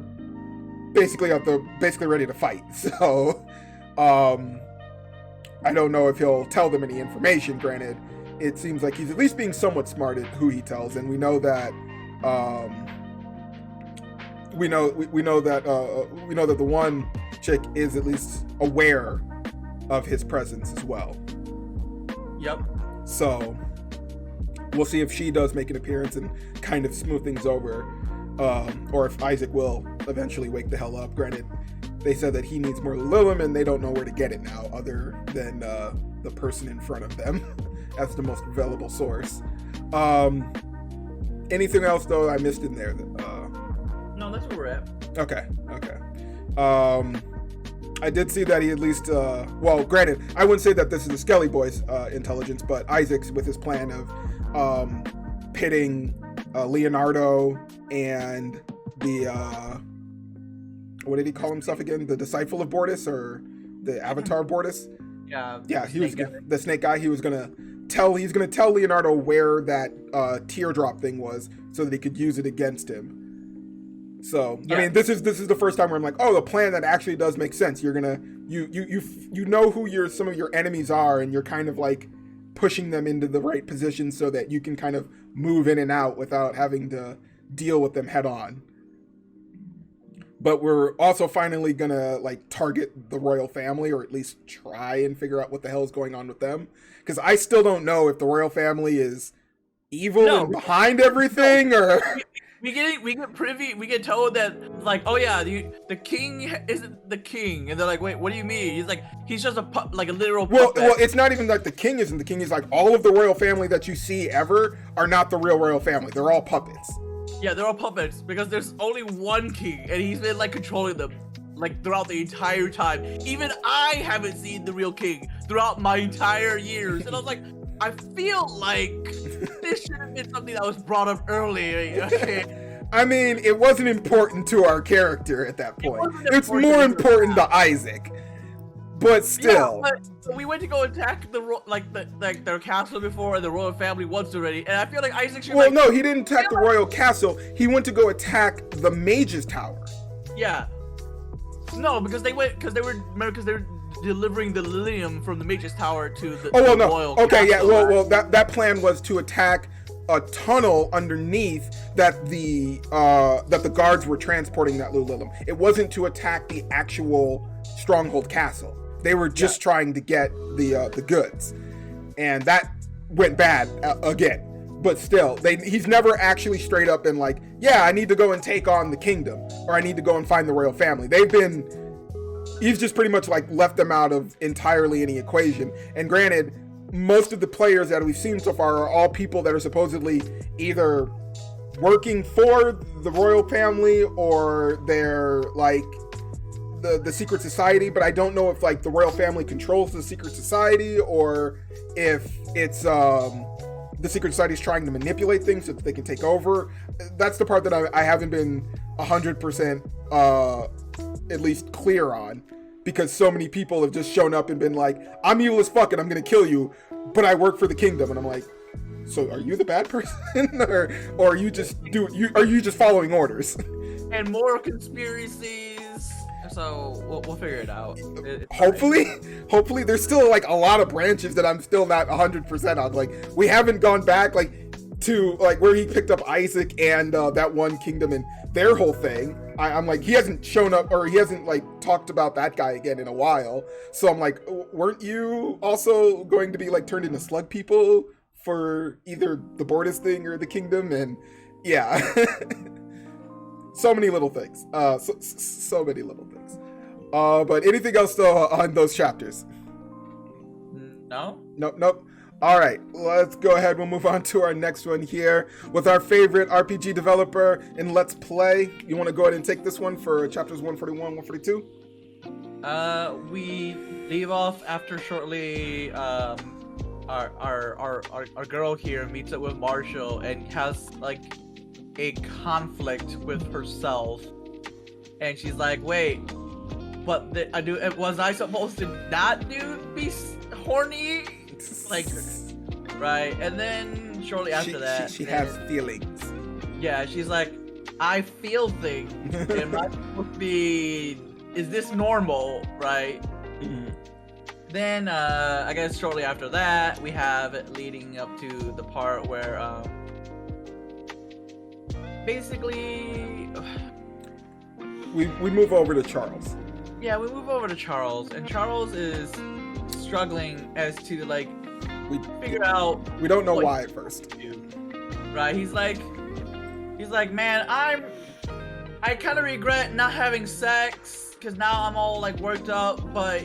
basically ready to fight. So I don't know if he'll tell them any information. Granted, it seems like he's at least being somewhat smart at who he tells, and we know that the one chick is at least aware of his presence as well. Yep. So we'll see if she does make an appearance and kind of smooth things over, or if Isaac will eventually wake the hell up. Granted, they said that he needs more Lilium, and they don't know where to get it now other than the person in front of them as the most available source. Anything else though I missed in there? No, that's where we're at. Okay. I did see that he at least, well, granted, I wouldn't say that this is the Skelly Boys' intelligence, but Isaac's with his plan of pitting Leonardo and the, what did he call himself again? The Disciple of Bortus, or the Avatar of Bortus? Yeah, he was the snake guy. He's gonna tell Leonardo where that teardrop thing was, so that he could use it against him. So yeah. I mean, this is the first time where I'm like, oh, the plan that actually does make sense. You're gonna you know who some of your enemies are, and you're kind of like pushing them into the right position so that you can kind of move in and out without having to deal with them head on. But we're also finally gonna like target the royal family, or at least try and figure out what the hell is going on with them. Because I still don't know if the royal family is evil and behind everything, or we get told that like, oh yeah, the king isn't the king, and they're like, wait, what do you mean? He's like, he's just a literal puppet. Well, it's not even like the king isn't the king. He's like, all of the royal family that you see ever are not the real royal family. They're all puppets. Yeah, they're all puppets because there's only one king, and he's been like controlling them like throughout the entire time. Even I haven't seen the real king throughout my entire years, and I was like, I feel like this should have been something that was brought up earlier. Okay. I mean, it wasn't important to our character at that point. It's more important to Isaac. But still, yeah, but we went to go attack their castle before, and the royal family once already, and I feel like Isaac should. Well, no, he didn't attack the royal castle. He went to go attack the mage's tower. Yeah. No, because they were delivering the lilium from the mage's tower to the. Oh well, the no. royal Okay, castle, yeah. Well, that plan was to attack a tunnel underneath that the guards were transporting that lilium. It wasn't to attack the actual stronghold castle. They were just trying to get the goods, and that went bad again. But still, he's never actually straight up been like, yeah, I need to go and take on the kingdom, or I need to go and find the royal family. He's just pretty much like left them out of entirely any equation. And granted, most of the players that we've seen so far are all people that are supposedly either working for the royal family, or they're like the secret society, but I don't know if like the royal family controls the secret society, or if it's the secret society is trying to manipulate things so that they can take over. That's the part that I haven't been 100% at least clear on, because so many people have just shown up and been like, I'm evil as fuck and I'm gonna kill you, but I work for the kingdom. And I'm like, so are you the bad person, or are you just following orders? And more conspiracies. So we'll figure it out. Hopefully there's still like a lot of branches that I'm still not 100% on. Like, we haven't gone back like to like where he picked up Isaac and that one kingdom and their whole thing. I'm like, he hasn't shown up, or he hasn't like talked about that guy again in a while. So I'm like, weren't you also going to be like turned into slug people for either the Bortus thing or the kingdom? And yeah. So many little things. So many little things. But anything else though on those chapters? No. Nope. All right, let's go ahead. We'll move on to our next one here with our favorite RPG developer in Let's Play. You want to go ahead and take this one for chapters 141, 142? We leave off after shortly. Our girl here meets up with Marshall and has like a conflict with herself, and she's like, wait, but was I supposed to not be horny, like, right? And then shortly after that she has feelings. Yeah, she's like, I feel things. Am I supposed to be, is this normal, right? Mm-hmm. Then I guess shortly after that we have it leading up to the part where basically we move over to Charles. Yeah, we move over to Charles, and Charles is struggling as to like figure out. We don't know why at first. Right? He's like, man, I kind of regret not having sex because now I'm all like worked up, but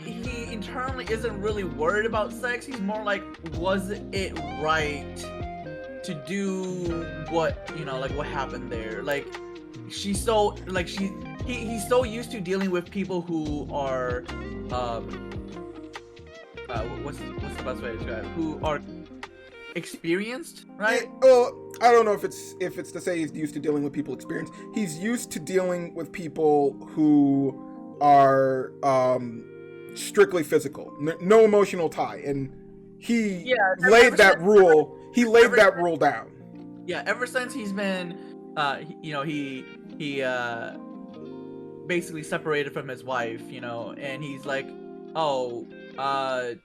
he internally isn't really worried about sex. He's more like, was it right to do what, like what happened there? Like, she's so like he's so used to dealing with people who are what's the best way to describe it? Who are experienced, right? Well, I don't know if it's to say he's used to dealing with people experienced. He's used to dealing with people who are strictly physical, no emotional tie, and he laid that rule. He laid that rule down. Yeah, ever since he's been, he basically separated from his wife, and he's like, oh, I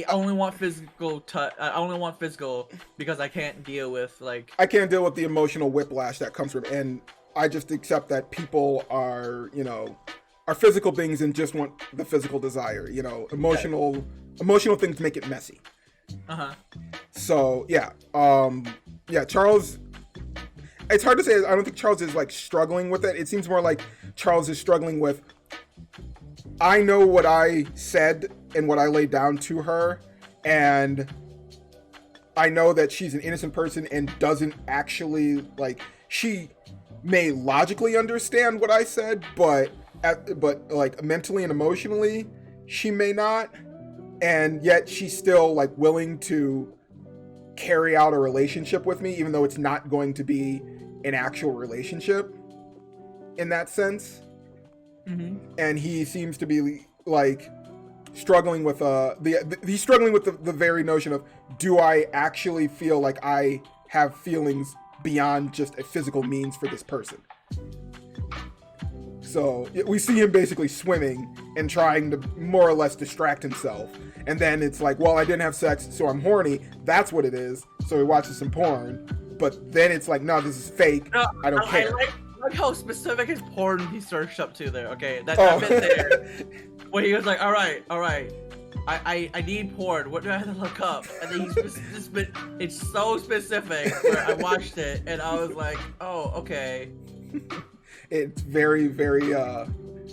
only want physical touch. I only want physical because I can't deal with the emotional whiplash that comes from, and I just accept that people are physical beings and just want the physical desire. Emotional things make it messy. So Charles. It's hard to say. I don't think Charles is like struggling with it. It seems more like Charles is struggling with, I know what I said and what I laid down to her, and I know that she's an innocent person and doesn't actually, she may logically understand what I said, but mentally and emotionally, she may not, and yet she's still willing to carry out a relationship with me, even though it's not going to be an actual relationship in that sense. And he seems to be struggling with the very notion of, do I actually feel like I have feelings beyond just a physical means for this person? So we see him basically swimming and trying to more or less distract himself, and then it's like, well, I didn't have sex, so I'm horny. That's what it is. So he watches some porn, but then it's like, no, this is fake. No, I don't care. I like how specific his porn he searched up to there. Okay, that bit there, where he was like, all right, I need porn. What do I have to look up? And then it's so specific where I watched it and I was like, oh, okay. It's very, very,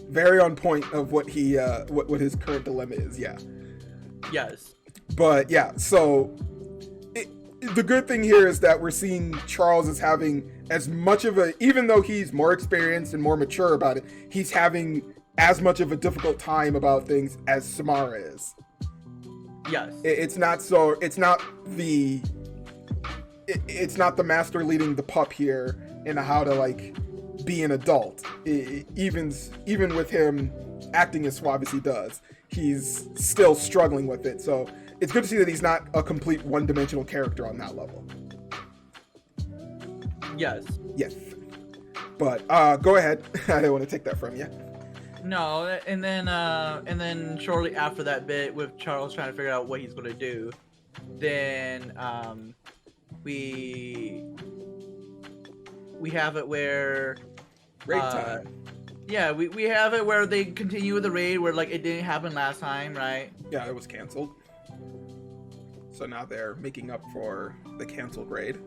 very on point of what he, what his current dilemma is. Yeah. Yes. But yeah, so the good thing here is that we're seeing Charles as having as much of even though he's more experienced and more mature about it, he's having as much of a difficult time about things as Samara is. Yes. It's not the master leading the pup here in how to be an adult. Even with him acting as suave as he does, he's still struggling with it. So it's good to see that he's not a complete one-dimensional character on that level. Yes. Yes. But go ahead. I didn't want to take that from you. No, and then shortly after that bit with Charles trying to figure out what he's gonna do, then we have it where raid time. Yeah, we have it where they continue with the raid where it didn't happen last time, right? Yeah, it was canceled. So now they're making up for the canceled raid.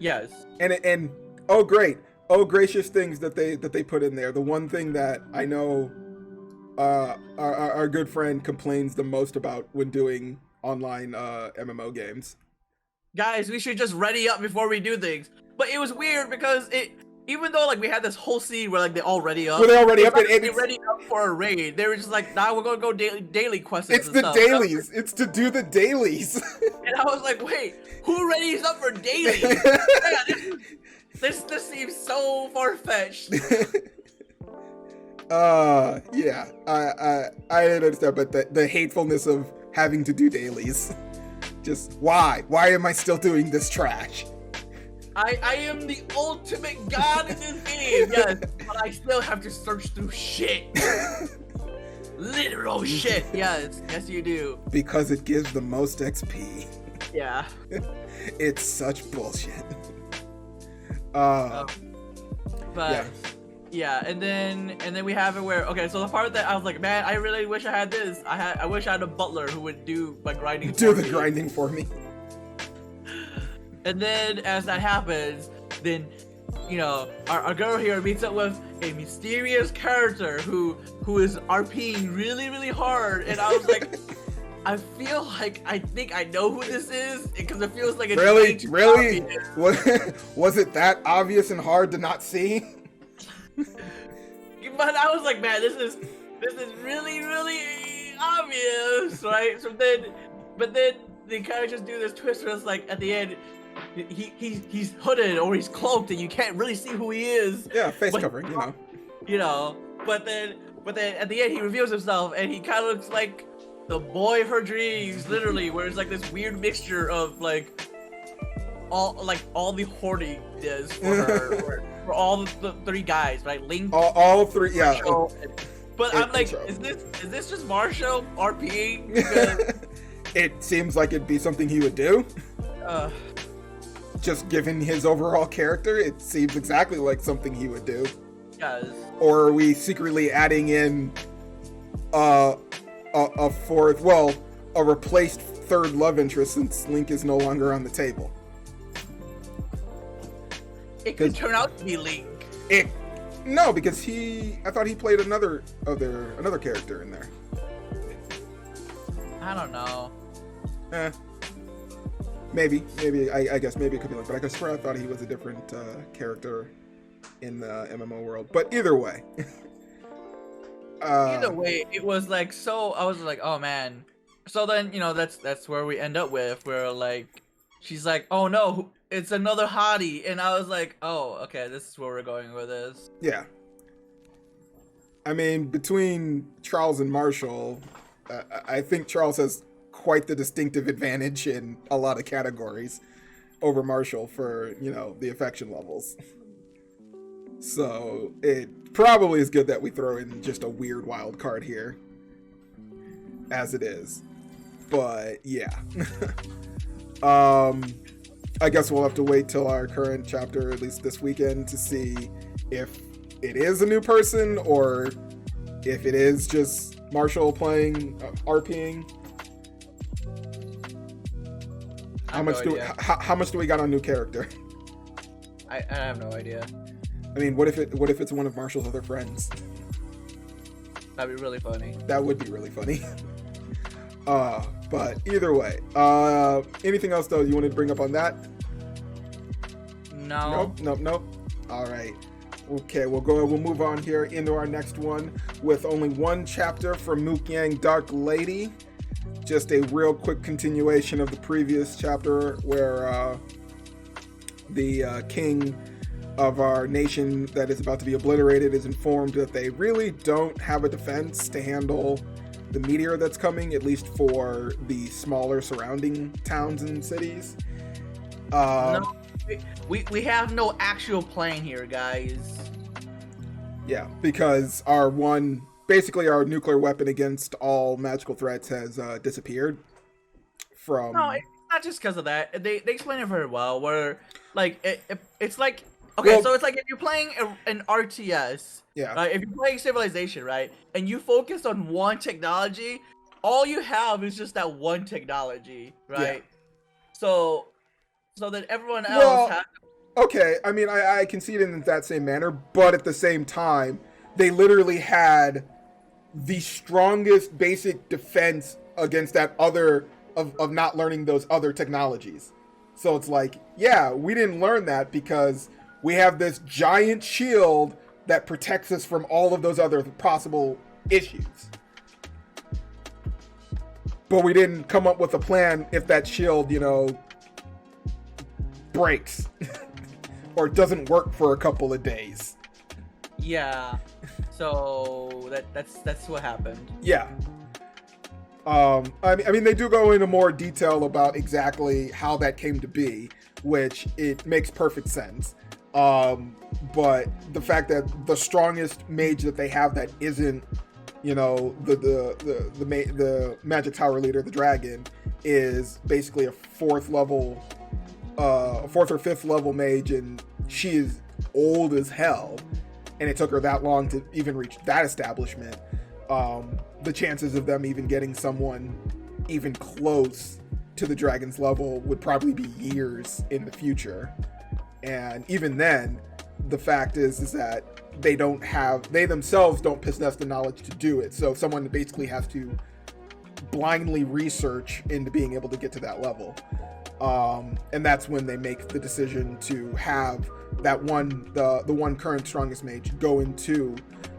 Yes. And oh great. Oh gracious things that they put in there. The one thing that I know our good friend complains the most about when doing online MMO games. Guys, we should just ready up before we do things. But it was weird because even though we had this whole scene where they all ready up. Well, they all ready up and ready up for a raid. They were just like, nah, we're gonna go daily quests. It's the dailies. It's to do the dailies. And I was like, wait, who readies up for dailies? This seems so far-fetched. Yeah. I didn't understand, but the hatefulness of having to do dailies. Just why? Why am I still doing this trash? I am the ultimate god in this game, yes, but I still have to search through shit. Literal shit, yes you do. Because it gives the most XP. Yeah. It's such bullshit. But yeah, and then we have it where, okay, so the part that I was like, man, I really wish I had this. I wish I had a butler who would do my grinding. Grinding for me. And then as that happens, then our girl here meets up with a mysterious character who is RPing really, really hard, and I was like, I feel like I think I know who this is because it feels like it's really was it that obvious and hard to not see? But I was like, man, this is really obvious, right? But then they kind of just do this twist where it's like at the end, he's hooded or he's cloaked and you can't really see who he is. Yeah, face covering, you know. But then at the end he reveals himself and he kind of looks like the boy of her dreams, literally, where it's like this weird mixture of like all the hoarding does for her, for all the three guys, right? Link, all three, yeah. But I'm like, is this just Marshall RPing? It seems like it'd be something he would do. Just given his overall character, it seems exactly like something he would do. Yes. Or are we secretly adding in a fourth, well, a replaced third love interest since Link is no longer on the table? It could turn out to be Link. No, because I thought he played another character in there. I don't know. Maybe. I guess maybe it could be Link, but I could swear I thought he was a different character in the MMO world. But either way. It was like, so I was like, oh man. So then, that's where we end up with, where like, she's like, oh no, it's another hottie. And I was like, oh, okay, this is where we're going with this. Yeah. I mean, between Charles and Marshall, I think Charles has quite the distinctive advantage in a lot of categories over Marshall for, the affection levels. So it probably is good that we throw in just a weird wild card here, as it is. But yeah. I guess we'll have to wait till our current chapter, at least this weekend, to see if it is a new person or if it is just Marshall playing RPing. How much do we got on new character? I have no idea. I mean, what if it's one of Marshall's other friends? That'd be really funny. That would be really funny. But either way, anything else though you wanted to bring up on that? No. Nope. All right. Okay, we'll move on here into our next one with only one chapter from Mookhyang Dark Lady. Just a real quick continuation of the previous chapter where the king of our nation that is about to be obliterated is informed that they really don't have a defense to handle the meteor that's coming, at least for the smaller surrounding towns and cities. No, we have no actual plan here, guys. Yeah, because our nuclear weapon against all magical threats has disappeared from... No, it's not just because of that. They explain it very well, where, like, it's like... Okay, so it's like if you're playing an RTS, yeah. Right? If you're playing Civilization, right, and you focus on one technology, all you have is just that one technology, right? Yeah. So that everyone else has... Okay, I mean, I can see it in that same manner, but at the same time, they literally had the strongest basic defense against that other, of not learning those other technologies. So it's like, yeah, we didn't learn that because we have this giant shield that protects us from all of those other possible issues. But we didn't come up with a plan if that shield, breaks or doesn't work for a couple of days. Yeah. So that's what happened. Yeah. I mean, they do go into more detail about exactly how that came to be, which it makes perfect sense. But the fact that the strongest mage that they have that isn't, the magic tower leader, the dragon, is basically a fourth or fifth level mage, and she is old as hell, and it took her that long to even reach that establishment. The chances of them even getting someone even close to the dragon's level would probably be years in the future. And even then, the fact is that they themselves don't possess the knowledge to do it. So someone basically has to blindly research into being able to get to that level. And that's when they make the decision to have that one, the one current strongest mage, go into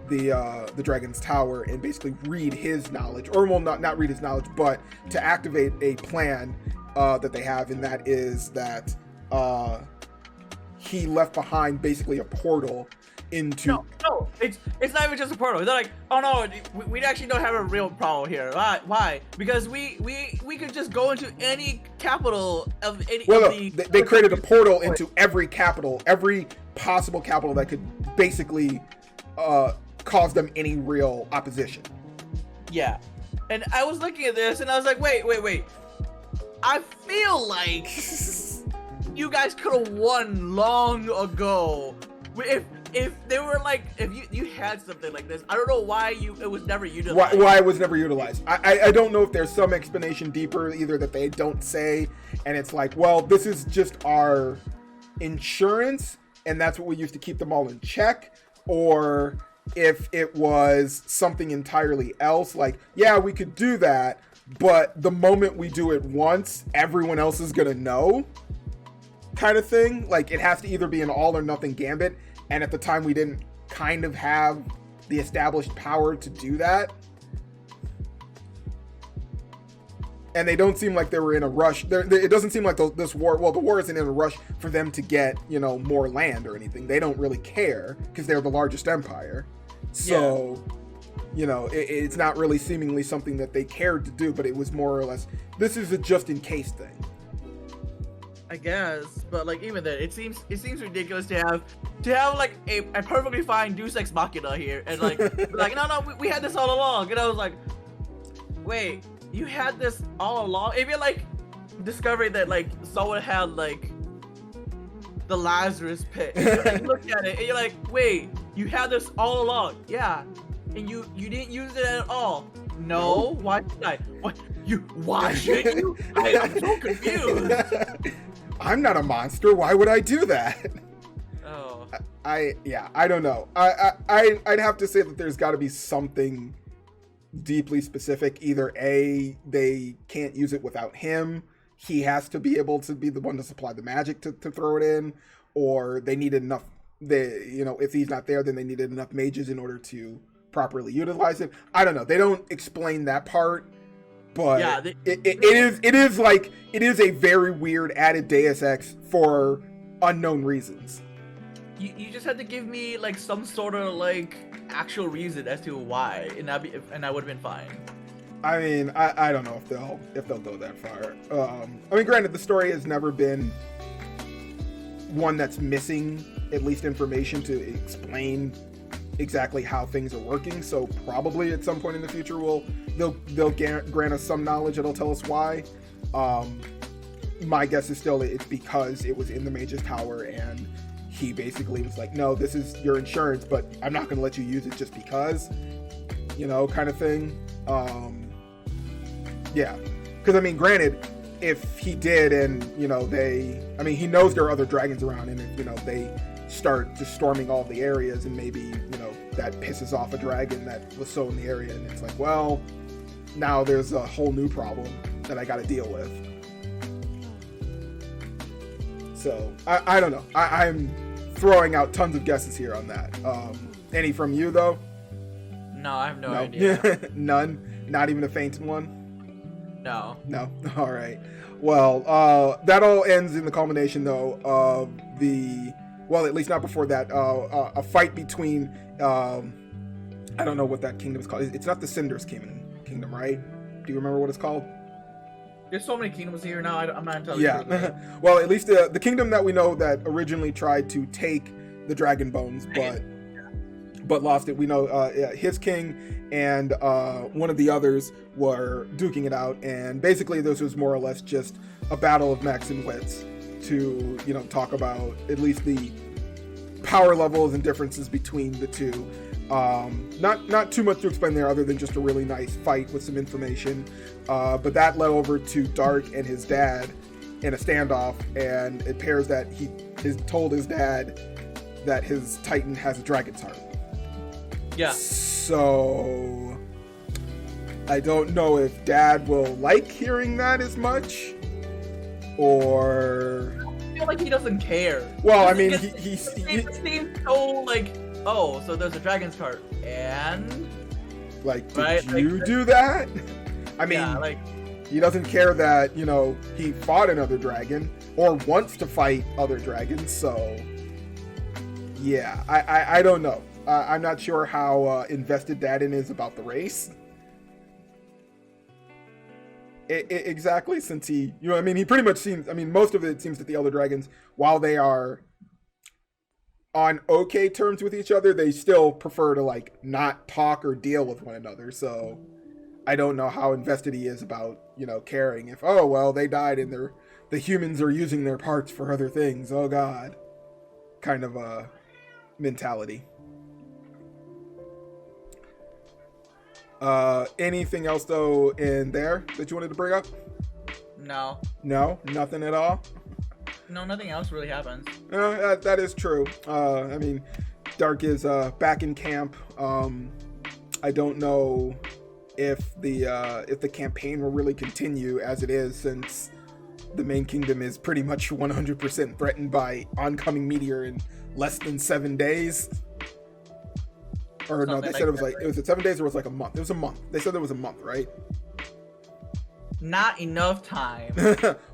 the dragon's tower and basically read his knowledge, or well, not read his knowledge, but to activate a plan that they have, and that is that he left behind basically a portal into. No, it's not even just a portal. They're like, oh no, we actually don't have a real problem here. Why? Because we could just go into any capital of any. Well, they created a portal into every capital, every possible capital that could basically cause them any real opposition. Yeah, and I was looking at this and I was like, wait. I feel like you guys could have won long ago. If they were like, if you had something like this, I don't know why it was never utilized. Why it was never utilized. I don't know if there's some explanation deeper, either that they don't say, and it's like, well, this is just our insurance, and that's what we used to keep them all in check, or if it was something entirely else, like, yeah, we could do that, but the moment we do it once, everyone else is gonna know, kind of thing. Like, it has to either be an all or nothing gambit, and at the time we didn't kind of have the established power to do that. And they don't seem like they were in a rush. It doesn't seem like this war, well, the war isn't in a rush for them to get, more land or anything. They don't really care because they're the largest empire. So, it's not really seemingly something that they cared to do, but it was more or less, this is a just in case thing. I guess, but like even then, it seems ridiculous to have like a perfectly fine Deus Ex Machina here, and like no, we had this all along, and I was like, wait, you had this all along? If you're like discovering that like someone had like the Lazarus pit, and you like, look at it and you're like, wait, you had this all along? Yeah, and you didn't use it at all. No, why did I? Why should you? I'm so confused. I'm not a monster. Why would I do that? Oh. I don't know. I'd have to say that there's got to be something deeply specific. Either A, they can't use it without him. He has to be able to be the one to supply the magic to throw it in, or they needed enough. If he's not there, then they needed enough mages in order to properly utilize it. I don't know. They don't explain that part. But yeah, it is a very weird added Deus Ex for unknown reasons. You just had to give me like some sort of like actual reason as to why, and I would have been fine. I mean, I don't know if they'll go that far. I mean, granted, the story has never been one that's missing at least information to explain exactly how things are working, so probably at some point in the future they'll grant us some knowledge that'll tell us why. My guess is still it's because it was in the mage's tower and he basically was like, no, this is your insurance, but I'm not going to let you use it just because, kind of thing. Yeah, because I mean, granted, if he did and he knows there are other dragons around, and if they start just storming all the areas, and maybe that pisses off a dragon that was so in the area, and it's like, well, now there's a whole new problem that I got to deal with. So I don't know. I'm throwing out tons of guesses here on that. Any from you though? No, I have no idea. None. Not even a faint one. No. All right. Well, that all ends in the culmination though of well, at least not before that, a fight between, I don't know what that kingdom is called. It's not the Cinders Kingdom, right? Do you remember what it's called? There's so many kingdoms here now, I'm not entirely sure. Yeah, well, at least the kingdom that we know that originally tried to take the dragon bones, but lost it. We know his king and one of the others were duking it out, and basically this was more or less just a battle of mechs and wits to talk about at least the power levels and differences between the two. Not too much to explain there other than just a really nice fight with some information, but that led over to Dark and his dad in a standoff, and it appears that he has told his dad that his Titan has a dragon's heart. Yeah. So I don't know if Dad will like hearing that as much, or... I feel like he doesn't care. Well, I mean, he seems so like, oh, so there's a dragon's cart, and... Like, did right? you do that? I mean, yeah, like... He doesn't care that, you know, he fought another dragon, or wants to fight other dragons, so... Yeah, I don't know. I'm not sure how invested Dadin is about the race. Exactly, since he, you know, I mean, he pretty much seems, I mean, most of it seems that the other dragons, while they are on okay terms with each other, they still prefer to, like, not talk or deal with one another, so I don't know how invested he is about, you know, caring if, oh, well, they died and the humans are using their parts for other things, oh god, kind of a mentality. Anything else though in there that you wanted to bring up? No, nothing at all. No, nothing else really happens. That is true. I mean, Dark is back in camp. I don't know if the campaign will really continue as it is, since the main kingdom is pretty much 100% threatened by oncoming meteor in less than 7 days. Or no, they said it was like, it was 7 days or was like a month. It was a month. They said it was a month, right? Not enough time.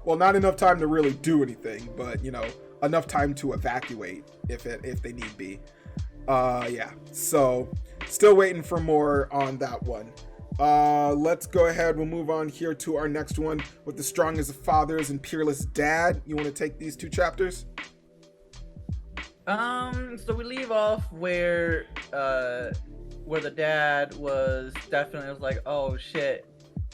Well, not enough time to really do anything, but you know, enough time to evacuate if they need be. Yeah. So, still waiting for more on that one. Let's go ahead. We'll move on here to our next one with The Strongest of Fathers and Peerless Dad. You want to take these two chapters? So we leave off where the dad was definitely like, oh shit,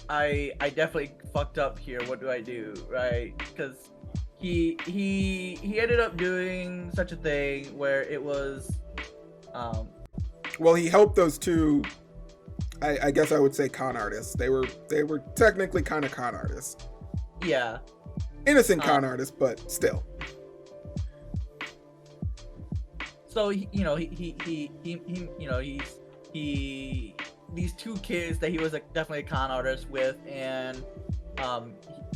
I definitely fucked up here. What do I do, right? Because he ended up doing such a thing where it was, well, he helped those two. I guess I would say con artists. They were technically kind of con artists. Yeah. Innocent con artists, but still. So you know he these two kids that he was like definitely a con artist with, and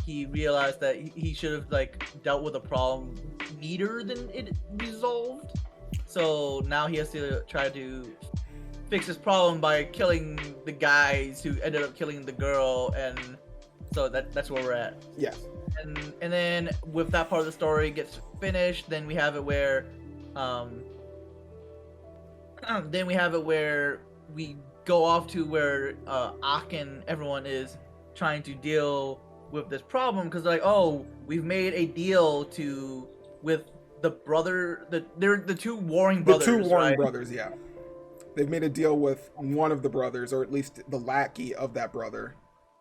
he realized that he should have like dealt with the problem neater than it resolved. So now he has to try to fix his problem by killing the guys who ended up killing the girl, and so that's where we're at. Yeah. And then with that part of the story gets finished, then we have it where we go off to where Ak and everyone is trying to deal with this problem, because like, oh, we've made a deal with the brother, they're the two warring brothers. The two warring right? brothers, yeah. They've made a deal with one of the brothers, or at least the lackey of that brother.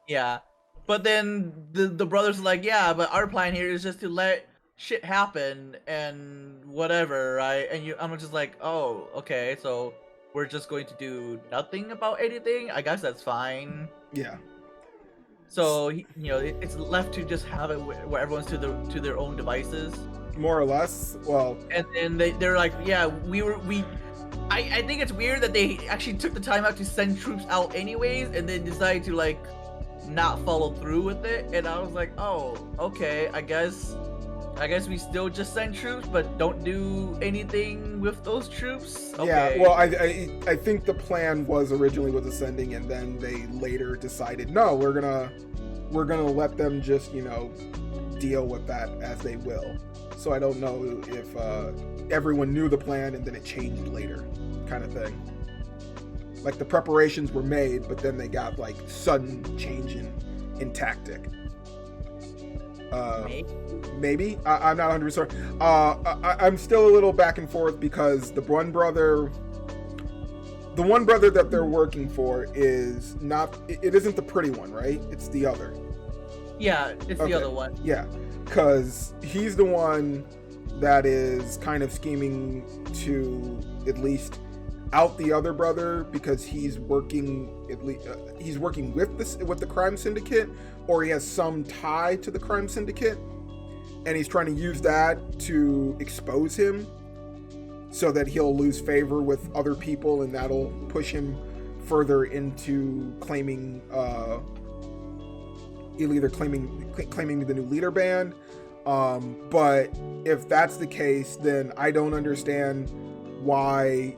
Yeah, but then the brothers are like, yeah, but our plan here is just to let shit happen and whatever, right? And I'm just like, oh, okay, so we're just going to do nothing about anything? I guess that's fine. Yeah. So, you know, it's left to just have it where everyone's to their own devices. More or less, well. And then they're like, yeah, I think it's weird that they actually took the time out to send troops out anyways, and then decided to, like, not follow through with it. And I was like, oh, okay, I guess we still just send troops, but don't do anything with those troops. Okay. Yeah, well, I think the plan was originally with the sending, and then they later decided, no, we're gonna let them just, you know, deal with that as they will. So I don't know if everyone knew the plan and then it changed later, kind of thing. Like the preparations were made, but then they got like sudden change in tactic. Maybe. I'm not 100% sure. I'm still a little back and forth because the one brother that they're working for is not. It isn't the pretty one, right? It's the other. Yeah, it's the other one. Yeah, because he's the one that is kind of scheming to at least out the other brother, because he's working with the crime syndicate, or he has some tie to the crime syndicate, and he's trying to use that to expose him so that he'll lose favor with other people, and that'll push him further into claiming either claiming the new leader band. But if that's the case, then I don't understand why,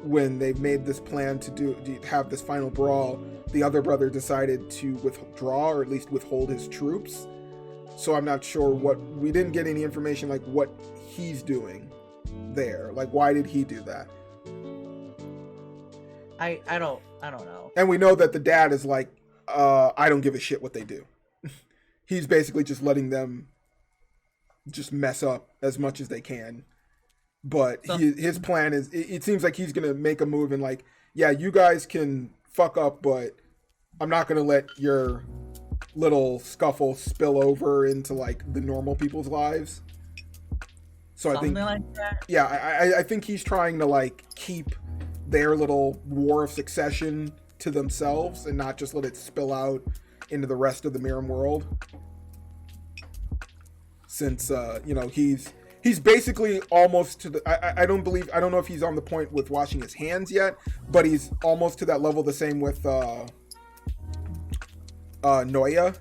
when they've made this plan to have this final brawl, the other brother decided to withdraw, or at least withhold his troops. So I'm not sure we didn't get any information like what he's doing there. Like, why did he do that? I don't know. And we know that the dad is like, I don't give a shit what they do. He's basically just letting them just mess up as much as they can. But his plan is, it seems like he's going to make a move and like, yeah, you guys can fuck up, but I'm not going to let your little scuffle spill over into like the normal people's lives. So Something I think, like that. yeah, I think he's trying to like keep their little war of succession to themselves and not just let it spill out into the rest of the Miram world. Since he's basically almost to the, I don't know if he's on the point with washing his hands yet, but he's almost to that level. The same with Noya,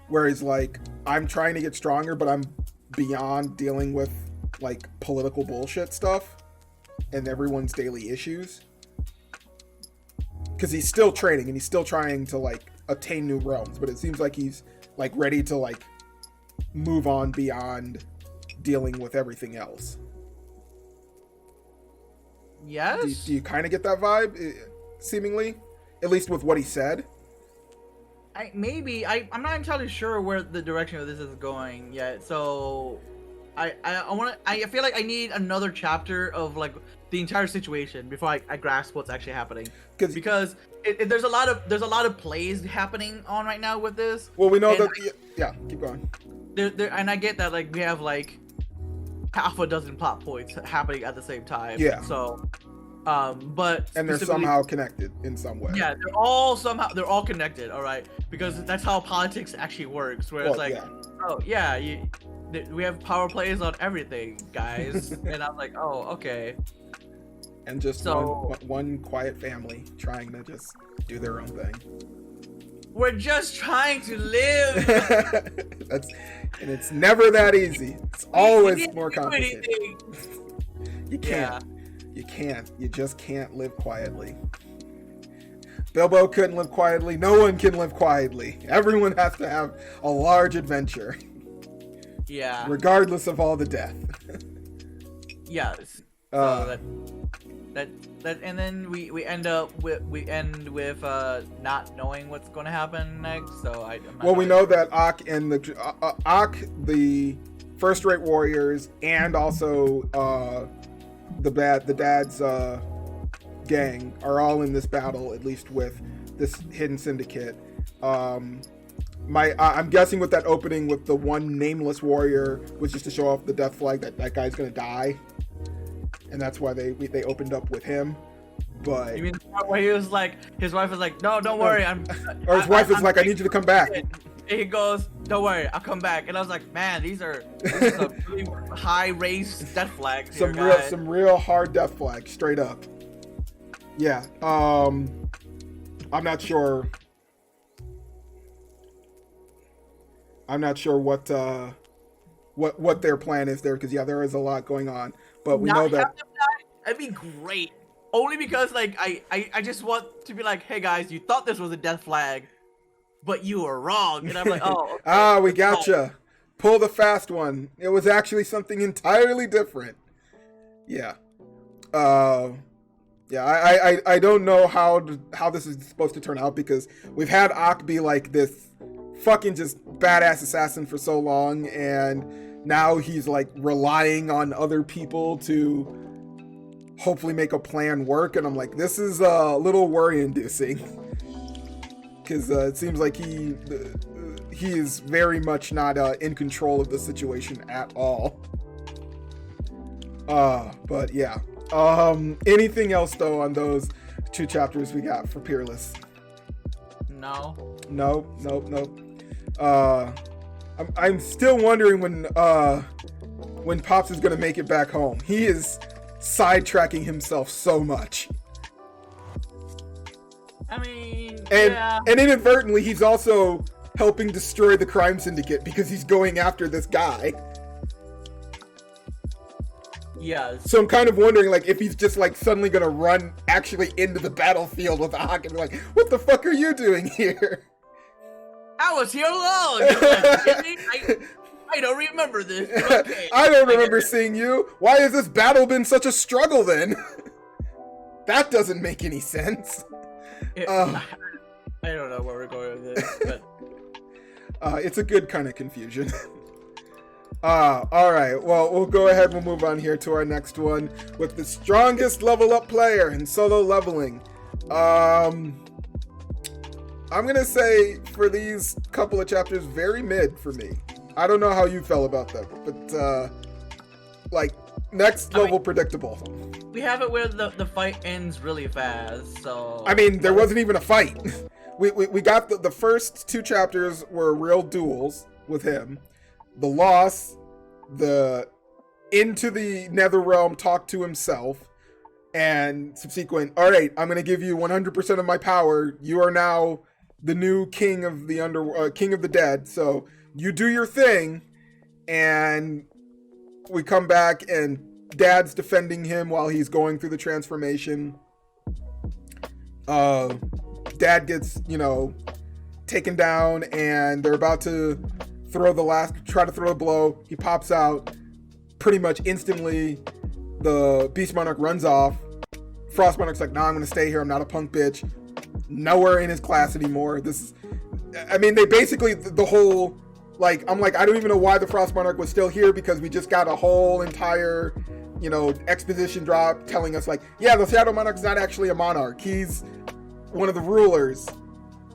where he's like, I'm trying to get stronger, but I'm beyond dealing with like political bullshit stuff and everyone's daily issues. Because he's still training and he's still trying to like attain new realms, but it seems like he's like ready to like move on beyond dealing with everything else. Yes. Do you kind of get that vibe, seemingly, at least with what he said? I'm not entirely sure where the direction of this is going yet. So I feel like I need another chapter of like the entire situation before I grasp what's actually happening. Because there's a lot of plays happening on right now with this. Well, we know that. Yeah, keep going. And I get that like we have like half a dozen plot points happening at the same time. Yeah. So, but they're somehow connected in some way. Yeah, they're all connected. All right, because that's how politics actually works. Where it's like, yeah. Oh yeah, we have power plays on everything, guys. And I'm like, oh, okay. And just one quiet family trying to just do their own thing. We're just trying to live. And it's never that easy. It's always more complicated. You can't. Yeah. You can't. You just can't live quietly. Bilbo couldn't live quietly. No one can live quietly. Everyone has to have a large adventure. Yeah. Regardless of all the death. Yes. So that and then we end with not knowing what's going to happen next. So we know that Ak and the first-rate warriors and also the dad's gang are all in this battle, at least with this hidden syndicate. I'm guessing with that opening with the one nameless warrior was just to show off the death flag that guy's gonna die, and that's why they opened up with him. But you mean the part where he was like, his wife was like, no, don't worry, or his wife is like, I need you to come back. And he goes, don't worry, I'll come back. And I was like, man, these are some really high raised death flags. Some real hard death flags, straight up. Yeah. I'm not sure. What their plan is there, because there is a lot going on. But we know that that'd be great. Only because like I just want to be like, hey guys, you thought this was a death flag, but you were wrong. And I'm like, oh, okay. We gotcha. Pull the fast one. It was actually something entirely different. Yeah. Yeah, I don't know how this is supposed to turn out, because we've had Ak be like this fucking just badass assassin for so long, and now he's like relying on other people to hopefully make a plan work, and I'm like, this is a little worry-inducing, because it seems like he is very much not in control of the situation at all. But yeah. Anything else though on those two chapters we got for Peerless? No. Nope. I'm still wondering when Pops is gonna make it back home. He is sidetracking himself so much. And inadvertently, he's also helping destroy the crime syndicate because he's going after this guy. Yes. So I'm kind of wondering, like, if he's just, like, suddenly gonna run actually into the battlefield with Hawk and be like, what the fuck are you doing here? I was here alone! I don't remember this. Okay. I don't remember seeing you. Why has this battle been such a struggle, then? That doesn't make any sense. I don't know where we're going with this, but... it's a good kind of confusion. Alright, well, we'll go ahead and we'll move on here to our next one with the strongest level up player in solo leveling. I'm gonna say for these couple of chapters, very mid for me. I don't know how you felt about that, but like next level predictable. We have it where the fight ends really fast, so... I mean, there wasn't even a fight. We got the first 2 chapters were real duels with him. The loss, the into the nether realm, talk to himself, and subsequent, all right, I'm going to give you 100% of my power. You are now the new king of the king of the dead. So you do your thing. And we come back and Dad's defending him while he's going through the transformation. Dad gets, taken down and they're about to try to throw a blow. He pops out pretty much instantly. The Beast Monarch runs off. Frost Monarch's like, nah, I'm gonna stay here. I'm not a punk bitch. Nowhere in his class anymore. They basically, the whole, I'm like, I don't even know why the Frost Monarch was still here because we just got a whole entire, exposition drop telling us yeah, the Shadow Monarch's not actually a monarch. He's one of the rulers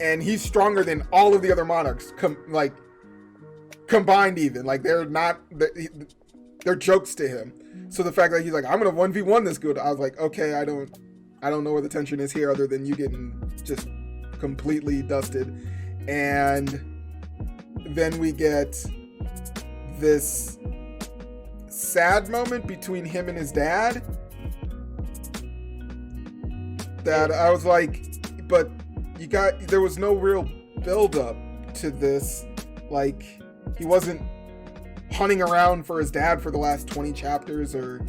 and he's stronger than all of the other monarchs combined even. They're jokes to him. So the fact that he's like, I'm gonna 1v1 this good, I was like, okay, I don't know where the tension is here other than you getting just completely dusted. And then we get this sad moment between him and his dad that I was like, but there was no real build up to this. He wasn't hunting around for his dad for the last 20 chapters or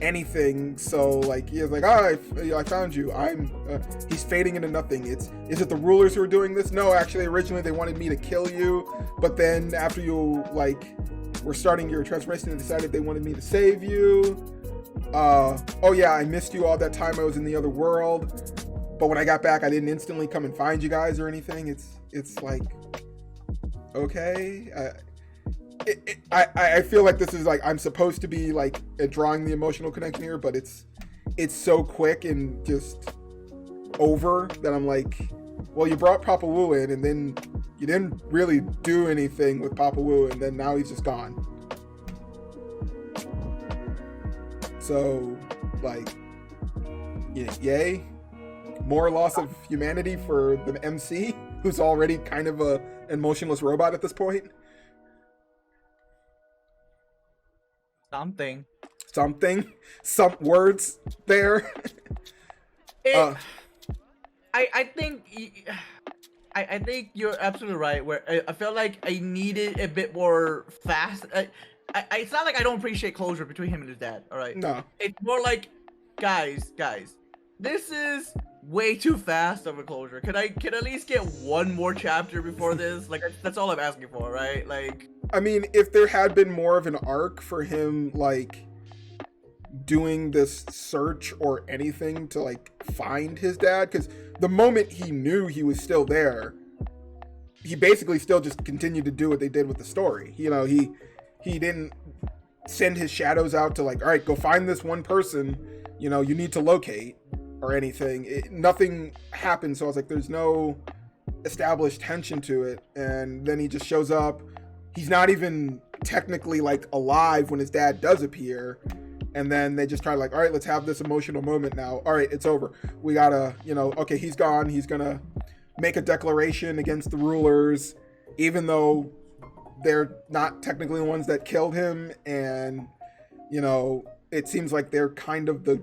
anything. So he was like, I found you. He's fading into nothing. Is it the rulers who are doing this? No, actually, originally they wanted me to kill you, but then after you were starting your transformation, they decided they wanted me to save you. Oh yeah, I missed you all that time I was in the other world, but when I got back, I didn't instantly come and find you guys or anything. It's like, okay. I feel like this is I'm supposed to be drawing the emotional connection here, but it's so quick and just over that I'm like, well, you brought Papa Wu in and then you didn't really do anything with Papa Wu, and then now he's just gone. So yay, more loss of humanity for the MC, who's already kind of a emotionless robot at this point. Some words there. I think you're absolutely right. Where I felt like I needed a bit more fast. It's not like I don't appreciate closure between him and his dad. All right. No. It's more like, guys, this is way too fast of a closure. Can I at least get one more chapter before this? That's all I'm asking for, right? I mean, if there had been more of an arc for him, doing this search or anything to find his dad, because the moment he knew he was still there, he basically still just continued to do what they did with the story. He didn't send his shadows out to all right, go find this one person, you need to locate or anything. Nothing happened. So I was like, there's no established tension to it. And then he just shows up. He's not even technically alive when his dad does appear. And then they just try all right, let's have this emotional moment now. All right, it's over. We gotta, okay, he's gone. He's gonna make a declaration against the rulers, even though they're not technically the ones that killed him. And, it seems like they're kind of the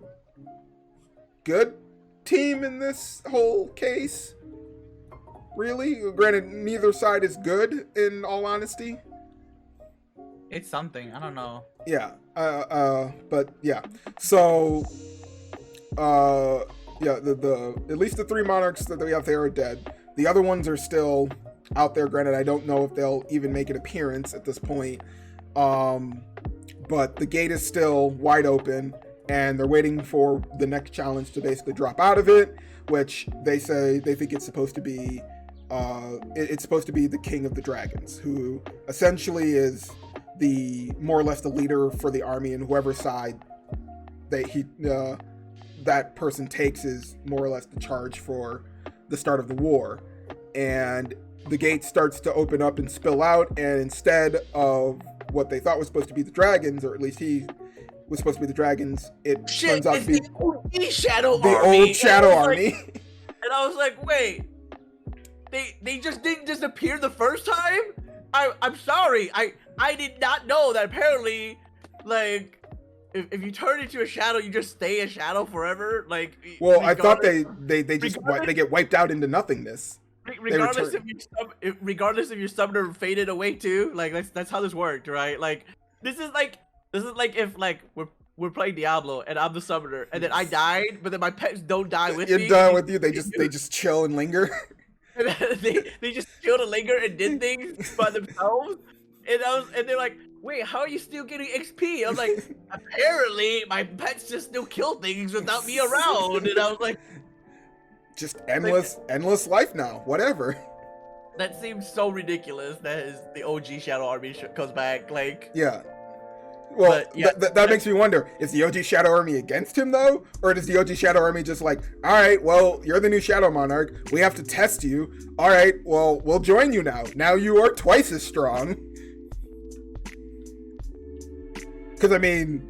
good team in this whole case. really. Granted, neither side is good, in all honesty. It's something. I don't know. Yeah. But yeah. So, yeah, the at least the 3 monarchs that we have there are dead. The other ones are still out there. Granted, I don't know if they'll even make an appearance at this point. But the gate is still wide open, and they're waiting for the next challenge to basically drop out of it, which they say they think it's supposed to be it's supposed to be the King of the Dragons, who essentially is the more or less the leader for the army, and whoever side that person takes is more or less the charge for the start of the war. And the gate starts to open up and spill out, and instead of what they thought was supposed to be the dragons, or at least he was supposed to be the dragons, it turns out to be the old Shadow the Army. old Shadow Army. And I was like, wait, they just didn't disappear the first time? I'm sorry, I did not know that apparently, like, if you turn into a shadow, you just stay a shadow forever. Like, well, I thought they just they get wiped out into nothingness. Regardless if your summoner faded away too, like that's how this worked, right? Like this is like if like we're playing Diablo and I'm the summoner and then I died, but then my pets don't die with me. You're done with you. They just chill and linger. And they just chilled and linger and did things by themselves. And they're like, wait, how are you still getting XP? I'm like, apparently my pets just still kill things without me around. And I was like, just endless life now, whatever. That seems so ridiculous that the OG Shadow Army comes back, like... Yeah. Well, but, yeah, that makes me wonder, is the OG Shadow Army against him, though? Or does the OG Shadow Army just like, alright, well, you're the new Shadow Monarch, we have to test you, alright, well, we'll join you now. Now you are twice as strong. Because, I mean,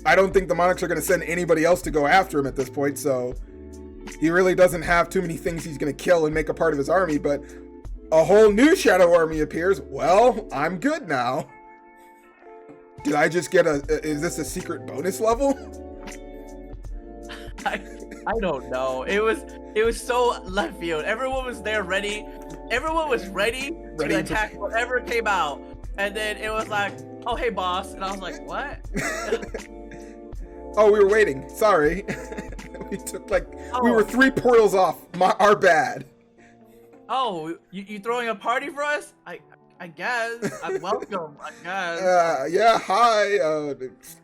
I don't think the Monarchs are going to send anybody else to go after him at this point, so... He really doesn't have too many things he's going to kill and make a part of his army, but a whole new Shadow Army appears. Well, I'm good now. Did I just get is this a secret bonus level? I don't know. It was so left field. Everyone was there ready. Everyone was ready to attack whatever came out. And then it was like, oh, hey, boss. And I was like, what? Oh, we were waiting. Sorry. We took we were 3 portals off. Our bad. Oh, you throwing a party for us? I guess. I'm welcome. I guess. Yeah. Hi.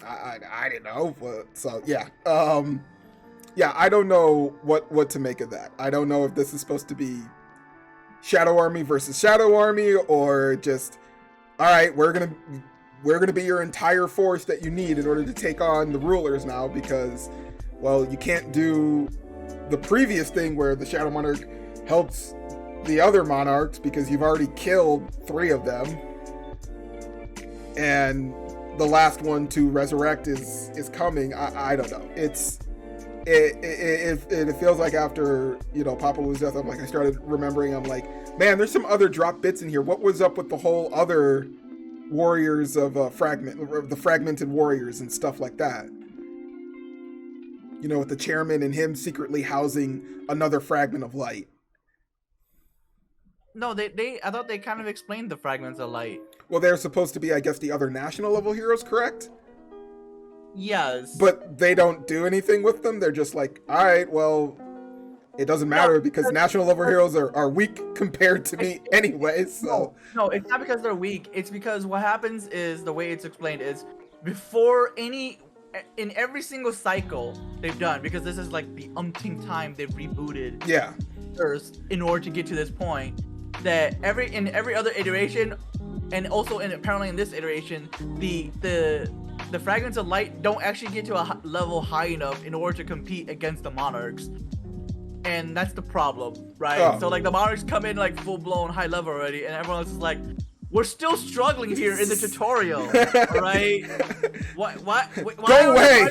I didn't know. But, so yeah. Yeah. I don't know what to make of that. I don't know if this is supposed to be Shadow Army versus Shadow Army, or just, all right, we're gonna be your entire force that you need in order to take on the rulers now, because, well, you can't do the previous thing where the Shadow Monarch helps the other monarchs because you've already killed 3 of them, and the last one to resurrect is coming. I don't know. It feels like after, Papa was death, I started remembering. I'm like, man, there's some other drop bits in here. What was up with the whole other warriors of the fragmented warriors and stuff like that? With the chairman and him secretly housing another fragment of light. No, I thought they kind of explained the fragments of light. Well, they're supposed to be, I guess, the other national level heroes, correct? Yes. But they don't do anything with them. They're just like, all right, well, it doesn't matter because national level heroes are weak compared to me anyway. So no, it's not because they're weak. It's because what happens is, the way it's explained is, in every single cycle they've done, because this is like the umpteenth time they've rebooted Earth in order to get to this point, that in every other iteration, and also apparently in this iteration, the fragments of light don't actually get to a level high enough in order to compete against the monarchs. And that's the problem, right? Oh. So like the monarchs come in like full-blown high level already, and everyone else is like, we're still struggling here in the tutorial, right? Why Go away!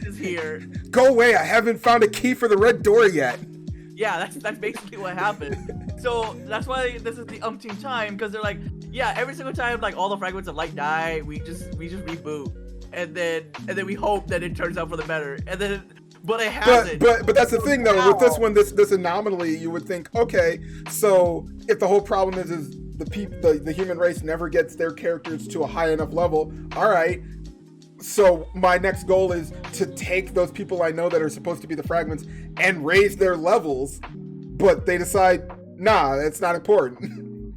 Is here? Go away! I haven't found a key for the red door yet. Yeah, that's basically what happened. So that's why this is the umpteenth time, because they're like, yeah, every single time like all the fragments of light die, we just reboot, and then we hope that it turns out for the better. And then but it hasn't. But that's the thing though. With this one, this anomaly, you would think, okay, so if the whole problem is the human race never gets their characters to a high enough level, all right. So my next goal is to take those people I know that are supposed to be the fragments and raise their levels, but they decide, nah, it's not important.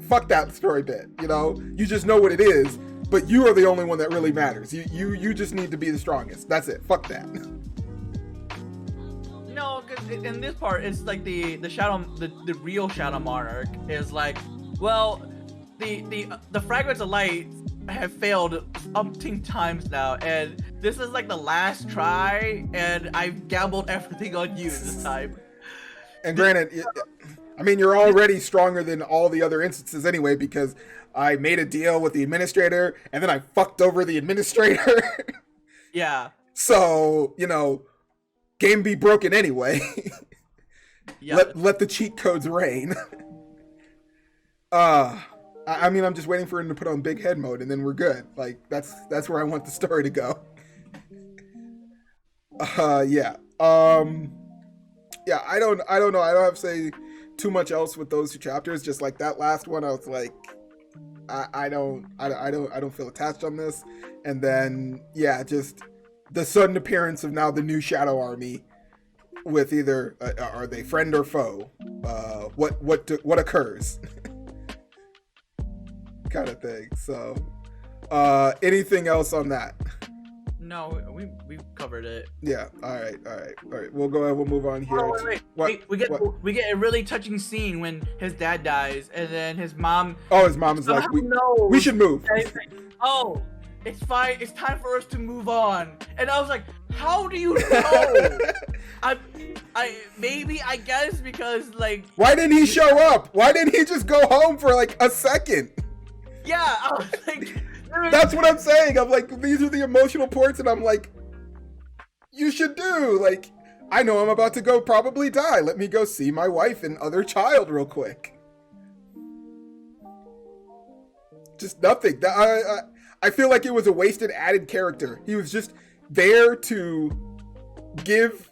Fuck that story bit, you know? You just know what it is, but you are the only one that really matters. You just need to be the strongest. That's it. Fuck that. No, because in this part, it's like the real Shadow Monarch is like, well, the fragments of light have failed umpteen times now, and this is like the last try, and I've gambled everything on you this time. And granted, I mean, you're already stronger than all the other instances anyway, because I made a deal with the administrator, and then I fucked over the administrator. Yeah. So, you know, game be broken anyway. Yeah. Let the cheat codes reign. I mean, I'm just waiting for him to put on big head mode, and then we're good. Like, that's where I want the story to go. Yeah. Yeah, I don't know. I don't have to say too much else with those two chapters. Just like that last one, I was like, I don't feel attached on this. And then, yeah, just the sudden appearance of now the new Shadow Army with either are they friend or foe? What occurs? Kind of thing. So anything else on that? No, we covered it. Yeah. All right. We'll go ahead. We'll move on here. Oh, wait. We get a really touching scene when his dad dies, and then his mom. Oh, his mom is like, we should move. Oh, it's fine. It's time for us to move on. And I was like, how do you know? I guess because like. Why didn't he show up? Why didn't he just go home for like a second? Yeah, I was like. That's what I'm saying. I'm like, these are the emotional parts, and I'm like, you should do. Like, I know I'm about to go probably die. Let me go see my wife and other child real quick. Just nothing. I feel like it was a wasted added character. He was just there to give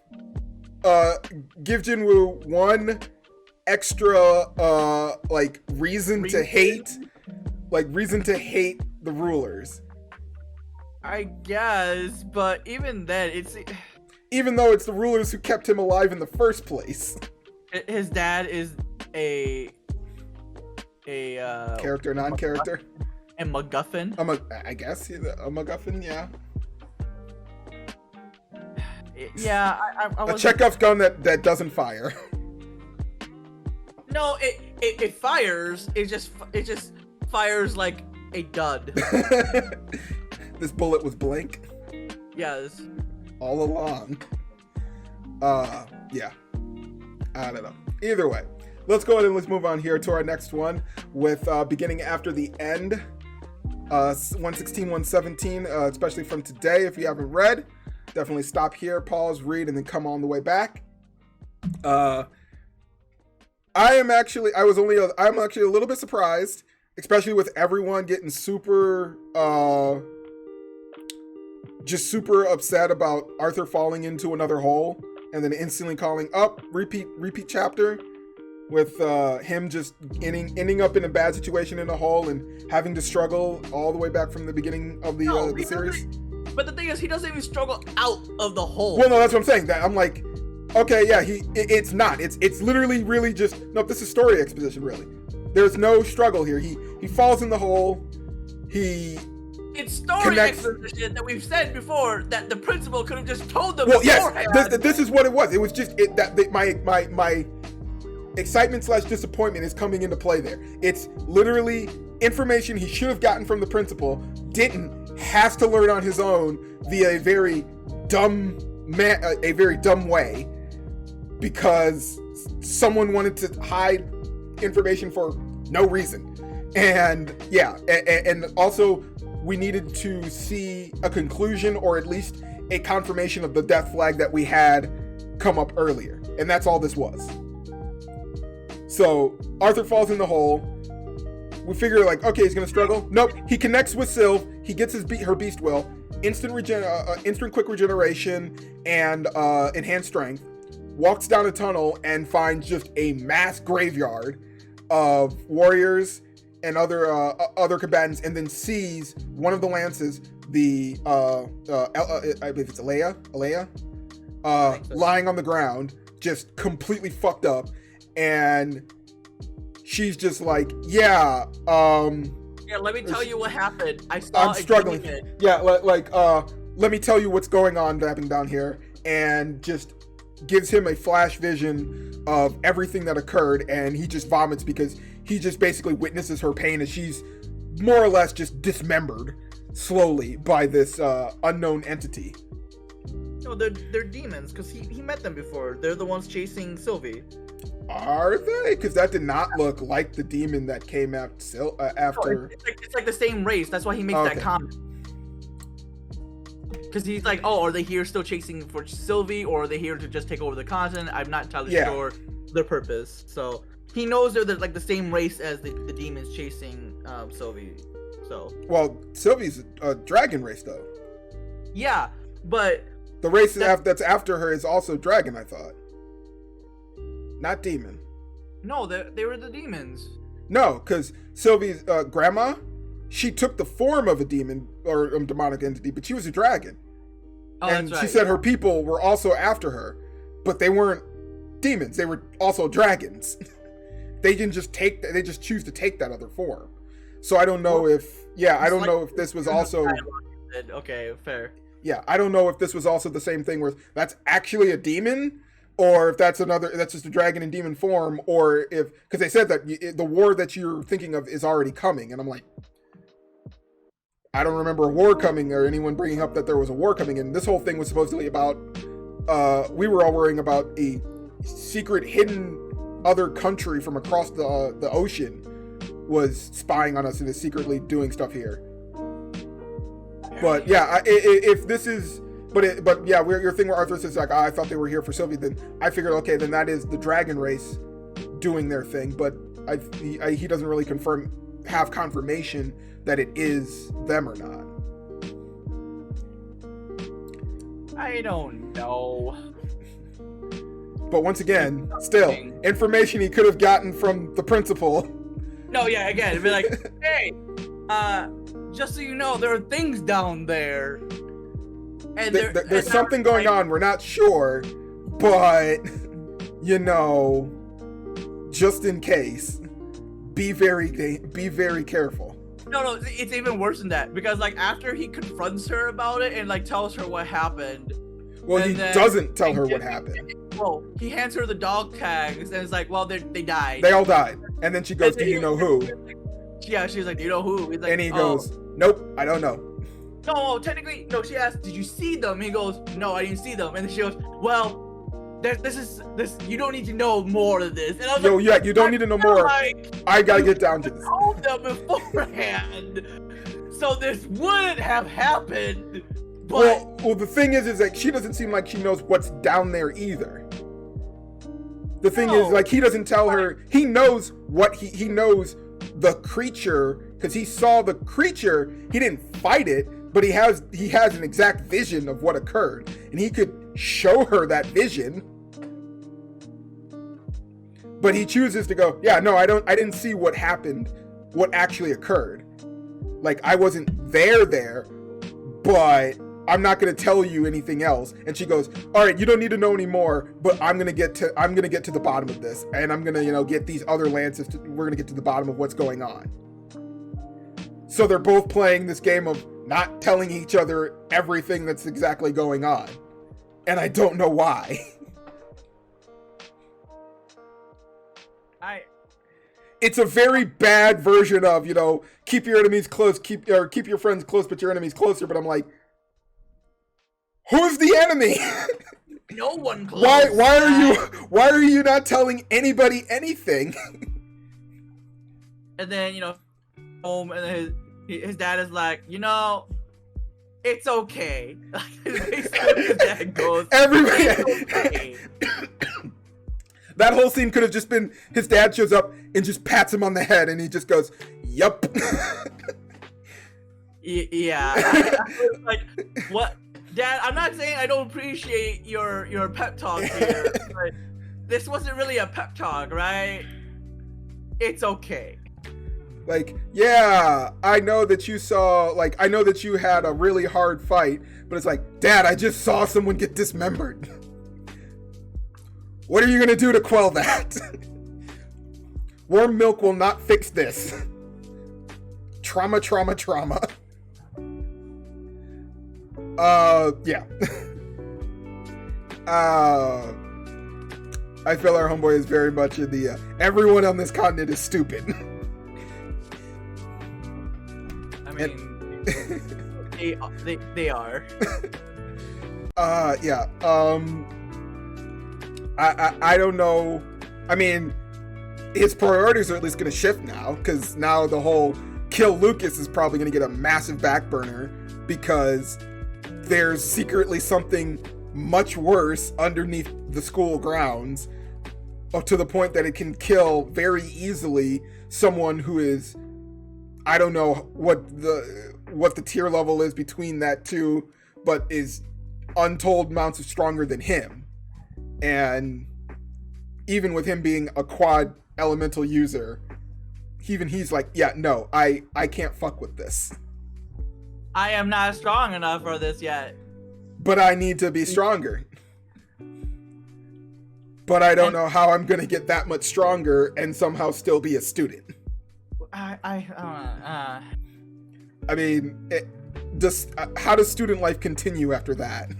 Jinwoo one extra like reason to hate the rulers. I guess, but even then, even though it's the rulers who kept him alive in the first place. His dad is a character, non-character, a MacGuffin. I guess he's a MacGuffin, yeah. Yeah, I a Chekhov's gun that doesn't fire. No, it fires. It just fires like a dud. This bullet was blank. Yes. All along. Yeah. I don't know. Either way, let's go ahead and let's move on here to our next one with beginning after the end. 116, 117, especially from today. If you haven't read, definitely stop here, pause, read, and then come on the way back. I'm actually a little bit surprised, especially with everyone getting super upset about Arthur falling into another hole and then instantly calling up repeat chapter, with him just ending up in a bad situation in a hole and having to struggle all the way back from the beginning of the series. But the thing is, he doesn't even struggle out of the hole. Well, no, that's what I'm saying. That I'm like, okay, yeah, it's not. It's literally really just, nope, this is story exposition, really. There's no struggle here. He falls in the hole. It's story exposition that we've said before that the principal could have just told them. Well, yes, this is what it was. It was just my excitement / disappointment is coming into play there. It's literally information he should have gotten from the principal, didn't, has to learn on his own via a very dumb way, because someone wanted to hide information for no reason. And yeah, and also we needed to see a conclusion, or at least a confirmation of the death flag that we had come up earlier. And that's all this was. So Arthur falls in the hole. We figure like, okay, he's gonna struggle. Nope, he connects with Sylve. He gets her beast will. instant quick regeneration and enhanced strength, walks down a tunnel and finds just a mass graveyard of warriors and other combatants, and then sees one of the lances, I believe it's Alea, lying on the ground, just completely fucked up, and she's just like, yeah, let me tell you what happened. I'm struggling. Yeah, let me tell you what's going on happening down here, and just gives him a flash vision of everything that occurred, and he just vomits because he just basically witnesses her pain as she's more or less just dismembered slowly by this unknown entity. No, they're demons, because he met them before. They're the ones chasing Sylvie. Are they? Because that did not look like the demon that came after. No, it's like the same race. That's why he makes that comment. Because he's like, oh, are they here still chasing for Sylvie, or are they here to just take over the continent? I'm not entirely sure their purpose. So he knows they're like the same race as the demons chasing Sylvie. So. Well, Sylvie's a dragon race, though. Yeah, but the race that's after her is also dragon, I thought. Not demon. No, they were the demons. No, because Sylvie's grandma, she took the form of a demon or a demonic entity, but she was a dragon. Oh, and that's right. She said her people were also after her, but they weren't demons. They were also dragons. They didn't just they just choose to take that other form. So I don't know if this was also. Okay, fair. Yeah, I don't know if this was also the same thing where that's actually a demon, or if that's just a dragon in demon form, or because they said that the war that you're thinking of is already coming, and I'm like, I don't remember a war coming or anyone bringing up that there was a war coming, and this whole thing was supposedly about, we were all worrying about a secret hidden other country from across the ocean was spying on us and is secretly doing stuff here. But yeah, if this is, but yeah, your thing where Arthur says like, I thought they were here for Sylvie, then I figured, okay, then that is the dragon race doing their thing. But he doesn't really have confirmation that it is them or not. I don't know. But once again, still information he could have gotten from the principal. No, yeah, again, it'd be like, hey, just so you know, there are things down there. And there's something going on. We're not sure, but just in case, be very careful. No, it's even worse than that, because like after he confronts her about it and like tells her what happened. Well, he doesn't tell her what happened. Well, he hands her the dog tags and it's like, well, they died. They all died, and then she goes, "Do you know who?" Yeah, she's like, "Do you know who?" He's like, and he goes, "Nope, I don't know." No, technically, no. She asked, "Did you see them?" He goes, "No, I didn't see them." And then she goes, "Well, this. You don't need to know more of this." And I was like, you don't need to know more. Like, I gotta get down to this. Told them beforehand, so this wouldn't have happened. But well, the thing is like she doesn't seem like she knows what's down there either. The thing is, like, he doesn't tell her. He knows what he knows the creature, because he saw the creature. He didn't fight it, but he has an exact vision of what occurred, and he could show her that vision. But he chooses to go, yeah, no, I didn't see what happened, what actually occurred. Like, I wasn't there, but I'm not going to tell you anything else. And she goes, all right, you don't need to know anymore, but I'm going to get to the bottom of this, and I'm going to, get these other lances. We're going to get to the bottom of what's going on. So they're both playing this game of not telling each other everything that's exactly going on. And I don't know why. It's a very bad version of, keep your enemies close, keep your friends close, but your enemies closer. But I'm like, who's the enemy? No one close. Why are you not telling anybody anything? And then, home, and then his dad is like, it's okay. His dad goes, everybody. It's okay. That whole scene could have just been his dad shows up and just pats him on the head, and he just goes, "Yup." Yeah. I was like, what? Dad, I'm not saying I don't appreciate your pep talk here, but this wasn't really a pep talk, right? It's okay. Like, yeah, I know that you I know that you had a really hard fight, but it's like, Dad, I just saw someone get dismembered. What are you gonna do to quell that? Warm milk will not fix this. Trauma. Yeah. I feel our homeboy is very much in the, everyone on this continent is stupid. I mean, they are. Yeah. I don't know. I mean, his priorities are at least going to shift now, because now the whole kill Lucas is probably going to get a massive back burner, because there's secretly something much worse underneath the school grounds, to the point that it can kill very easily someone who is, I don't know what the tier level is between that two, but is untold amounts of stronger than him. And even with him being a quad elemental user, even he's like, yeah, no, I can't fuck with this. I am not strong enough for this yet. But I need to be stronger. But I don't know how I'm gonna get that much stronger and somehow still be a student. I mean, how does student life continue after that?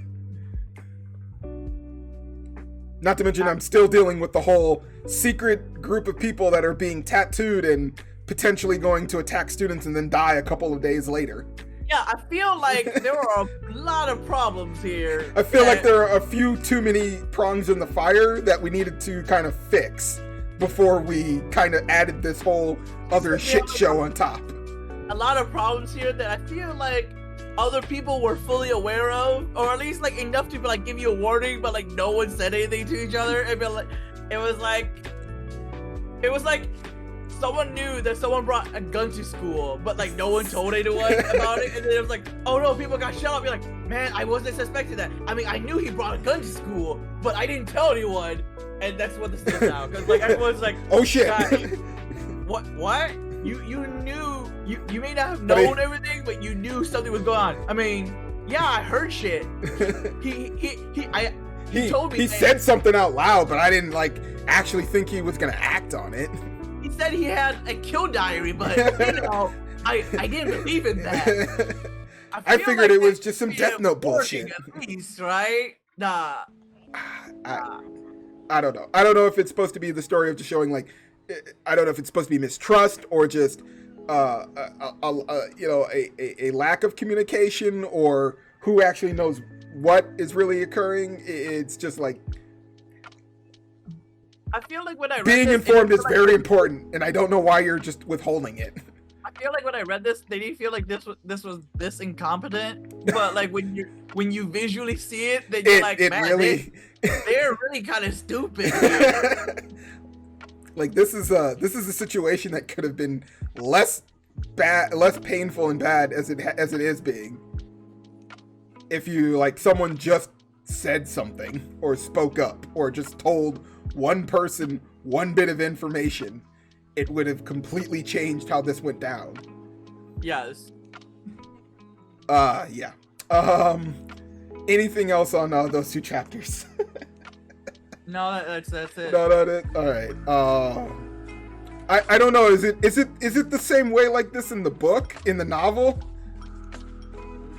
Not to mention, I'm still dealing with the whole secret group of people that are being tattooed and potentially going to attack students and then die a couple of days later. Yeah, I feel like there are a lot of problems here. I feel like there are a few too many prongs in the fire that we needed to kind of fix before we kind of added this whole other shit show on top. A lot of problems here that I feel like other people were fully aware of, or at least like enough to like give you a warning, but like no one said anything to each other. It was like someone knew that someone brought a gun to school, but like no one told anyone about it, and then it was like, oh no, people got shot up. You're like, man, I wasn't suspecting that. I mean, I knew he brought a gun to school, but I didn't tell anyone, and that's what this is now. Because like everyone's like, oh shit, what? You knew, you may not have known everything, but you knew something was going on. I mean, yeah, I heard shit. He told me. He said something out loud, but I didn't like actually think he was gonna act on it. He said he had a kill diary, but you know, I didn't believe in that. I figured like it was just some Death Note bullshit. At least, right? Nah. I don't know. I don't know if it's supposed to be the story of just showing like, I don't know if it's supposed to be mistrust or just a lack of communication, or who actually knows what is really occurring. It's just like, I feel like when I read being informed is very important, and I don't know why you're just withholding it. I feel like when I read this, they didn't feel like this was this incompetent. But like when you visually see it, then you're like, man, really... they're really kind of stupid. Like this is a situation that could have been less painful and bad as it is being. If you like someone just said something or spoke up or just told one person one bit of information, it would have completely changed how this went down. Yes. Yeah. Anything else on those two chapters? No, that's it. No, that's it. All right. I don't know. Is it the same way like this in the book, in the novel?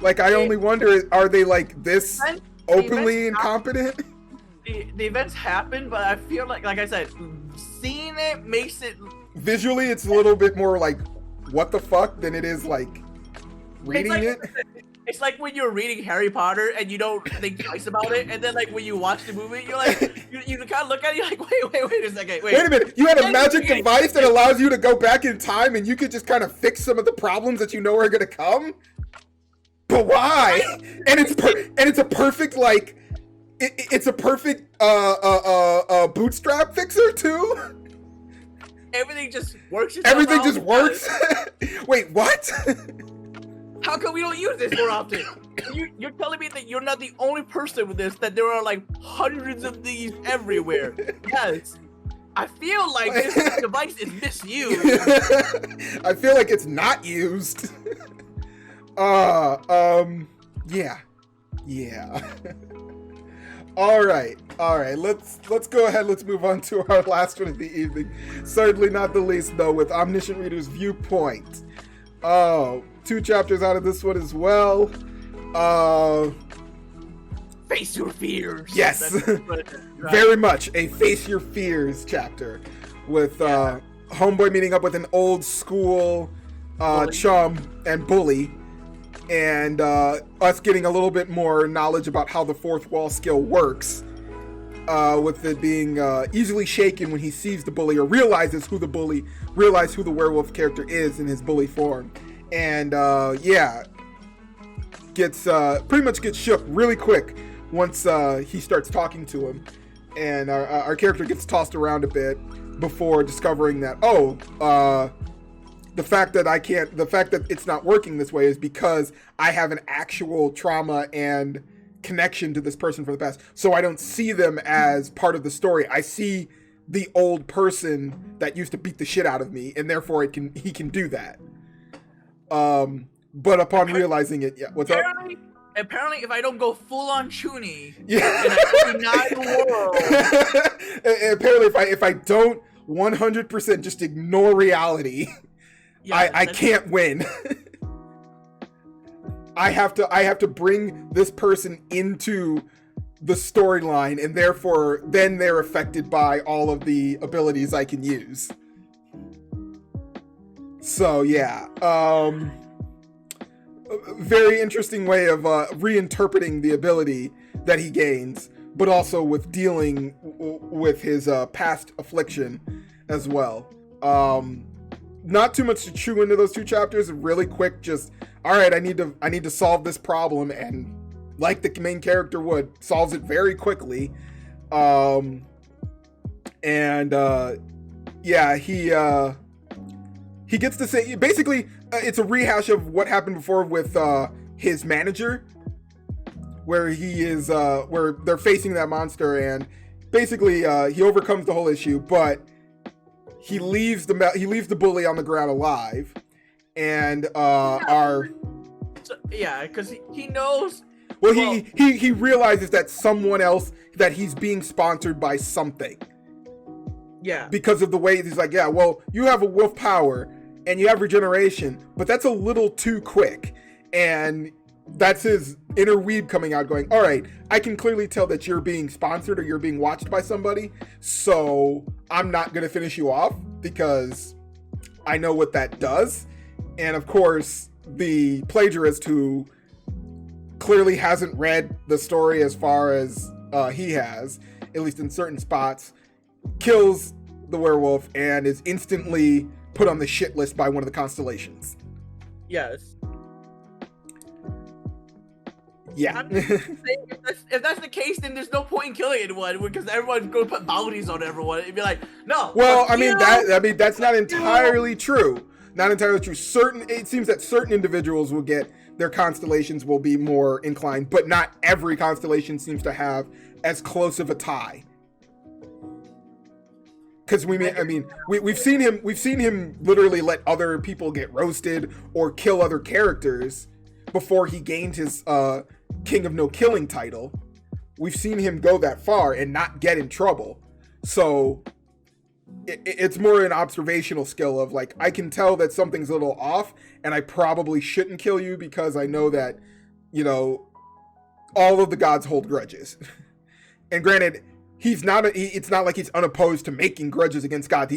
Like, I only wonder, are they like this openly incompetent? The events happen, but I feel like I said, seeing it makes it visually, it's a little bit more like what the fuck than it is like reading it. It's like when you're reading Harry Potter and you don't think twice about it, and then like when you watch the movie, you're like, you kind of look at it, you're like, wait a second, wait a minute, you had a magic device that allows you to go back in time, and you could just kind of fix some of the problems that you know are gonna come. But why? And it's a perfect like. It's a perfect bootstrap fixer too. Everything just works. Everything just works. Wait, what? How come we don't use this more often? You're telling me that you're not the only person with this, that there are like hundreds of these everywhere. Yes. I feel like this device is misused. I feel like it's not used. Yeah. All right. Let's go ahead. Let's move on to our last one of the evening. Certainly not the least, though, with Omniscient Reader's Viewpoint. 2 chapters out of this one as well. Face your fears. Yes, very much a face your fears chapter, with Homeboy meeting up with an old school chum and bully, and us getting a little bit more knowledge about how the fourth wall skill works, with it being easily shaken when he sees the bully or realizes who the werewolf character is in his bully form, and gets pretty much gets shook really quick once he starts talking to him, and our character gets tossed around a bit before discovering that the fact that it's not working this way is because I have an actual trauma and connection to this person from the past, so I don't see them as part of the story. I see the old person that used to beat the shit out of me, and therefore he can do that. But upon realizing it, what's up? Apparently, if I don't go full on Chuni, Yeah. in a denied world. Apparently, if I don't 100% just ignore reality, I can't win. I have to bring this person into the storyline, and therefore then they're affected by all of the abilities I can use. So yeah, very interesting way of reinterpreting the ability that he gains, but also with dealing with his past affliction as well. Not too much to chew into those 2 chapters. Really quick, just all right. I need to solve this problem, and like the main character would, solves it very quickly. He gets to say, basically, it's a rehash of what happened before with his manager, where where they're facing that monster, and basically he overcomes the whole issue, but he leaves the bully on the ground alive, and because he knows. Well, he realizes that someone else, that he's being sponsored by something. Yeah. Because of the way he's like, yeah, well, you have a wolf power and you have regeneration, but that's a little too quick. And that's his inner weeb coming out going, all right, I can clearly tell that you're being sponsored or you're being watched by somebody, so I'm not going to finish you off because I know what that does. And of course, the plagiarist, who clearly hasn't read the story as far as he has, at least in certain spots, kills the werewolf and is instantly put on the shit list by one of the constellations. Yes. Yeah. I'm just saying, if that's the case, then there's no point in killing anyone, because everyone's going to put bounties on everyone. It'd be like, no. Well, that's not entirely true. Not entirely true. It seems that certain individuals will get, their constellations will be more inclined, but not every constellation seems to have as close of a tie. Because we've seen him literally let other people get roasted or kill other characters before he gained his King of No Killing title. We've seen him go that far and not get in trouble. So it's more an observational skill of like, I can tell that something's a little off and I probably shouldn't kill you because I know that, all of the gods hold grudges. And granted, it's not like he's unopposed to making grudges against God.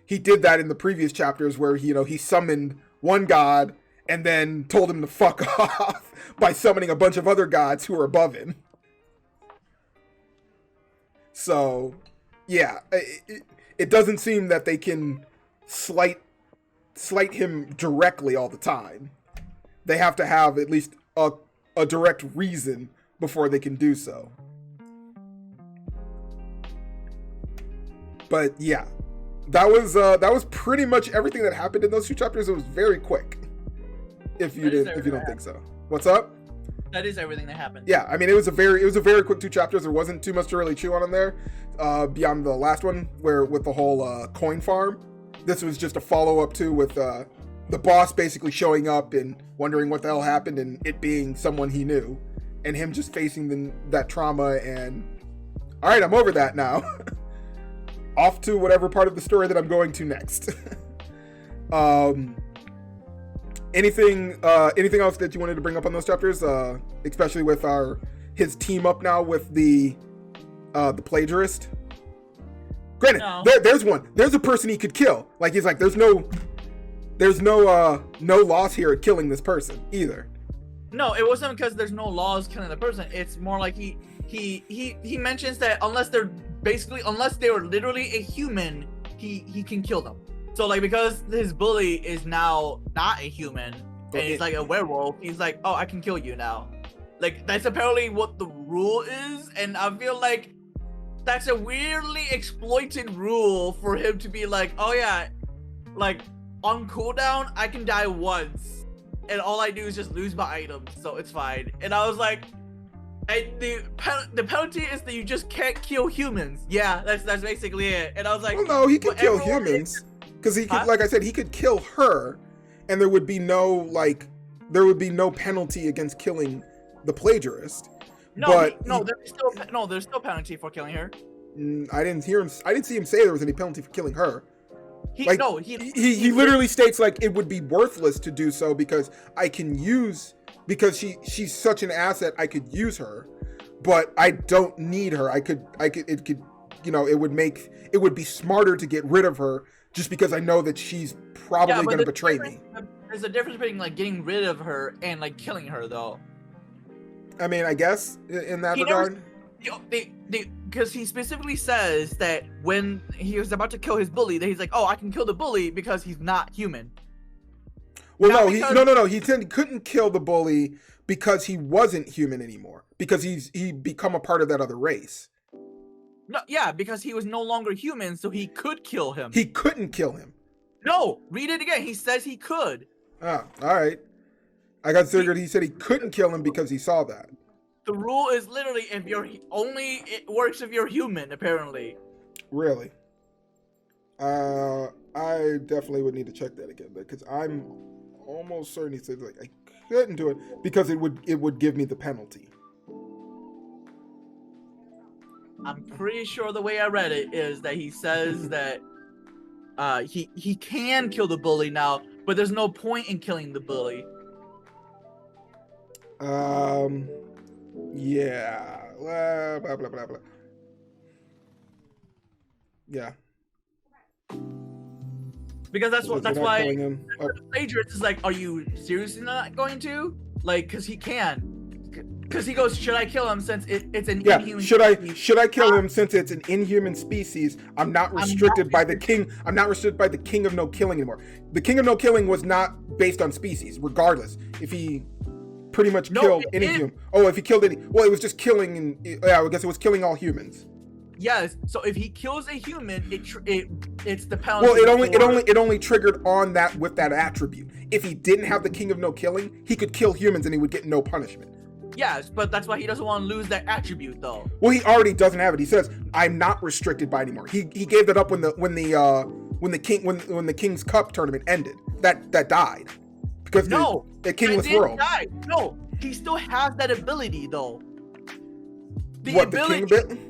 He did that in the previous chapters where he summoned one god and then told him to fuck off by summoning a bunch of other gods who are above him. So, yeah, it doesn't seem that they can slight him directly all the time. They have to have at least a direct reason before they can do so. But yeah, that was pretty much everything that happened in those 2 chapters. It was very quick. if you don't think so. What's up? That is everything that happened. Yeah, I mean, it was a very quick 2 chapters. There wasn't too much to really chew on in there, beyond the last one where with the whole coin farm. This was just a follow up to with the boss basically showing up and wondering what the hell happened, and it being someone he knew, and him just facing that trauma and, all right, I'm over that now. Off to whatever part of the story that I'm going to next. Anything else that you wanted to bring up on those chapters, especially with his team up now with the plagiarist? Granted, No. there's a person he could kill. Like, he's like, there's no loss here at killing this person either. No, it wasn't because there's no laws killing the person. It's more like he mentions that unless they were literally a human, he can kill them. So like, because his bully is now not a human and he's like a werewolf, he's like, oh, I can kill you now. Like, that's apparently what the rule is, and I feel like that's a weirdly exploited rule for him to be like, oh yeah, like on cooldown I can die once and all I do is just lose my items, so it's fine. And I was like, and the penalty is that you just can't kill humans. Yeah, that's basically it. And I was like, well, no, he could kill humans because he could, like I said, he could kill her, and there would be no penalty against killing the plagiarist. There's still penalty for killing her. I didn't see him say there was any penalty for killing her. He literally states like it would be worthless to do so because she's such an asset, I could use her, but I don't need her. It would be smarter to get rid of her just because I know that she's probably going to betray me. There's a difference between like getting rid of her and like killing her, though. I mean, I guess in that regard. Because he specifically says that when he was about to kill his bully, that he's like, oh, I can kill the bully because he's not human. Well, he couldn't kill the bully because he wasn't human anymore, because he become a part of that other race. No, yeah, because he was no longer human, so he could kill him. He couldn't kill him. No, read it again. He says he could. Oh, all right. I got figured he said he couldn't kill him because he saw that. The rule is literally it works if you're human, apparently. Really? I definitely would need to check that again, because I'm almost certain he said like I couldn't do it because it would give me the penalty. I'm pretty sure the way I read it is that he says that he can kill the bully now, but there's no point in killing the bully. Yeah. Blah, blah, blah, blah, blah. Yeah. Because that's why Oh. the plagiarist is like, are you seriously not going to? Like, because he can. Because he goes, should I kill him since it's an inhuman species? Should I kill him since it's an inhuman species? I'm not restricted by the king. I'm not restricted by the king of no killing anymore. The king of no killing was not based on species, regardless. If he pretty much killed any human. Oh, if he killed any. Well, it was just killing, and yeah, I guess it was killing all humans. Yes. So if he kills a human, it's the penalty. Well, it only triggered on that with that attribute. If he didn't have the king of no killing, he could kill humans and he would get no punishment. Yes, but that's why he doesn't want to lose that attribute, though. Well, he already doesn't have it. He says, "I'm not restricted by anymore." He gave that up when the King's Cup tournament ended. That died because the kingless world. No, he still has that ability, though. The king ability?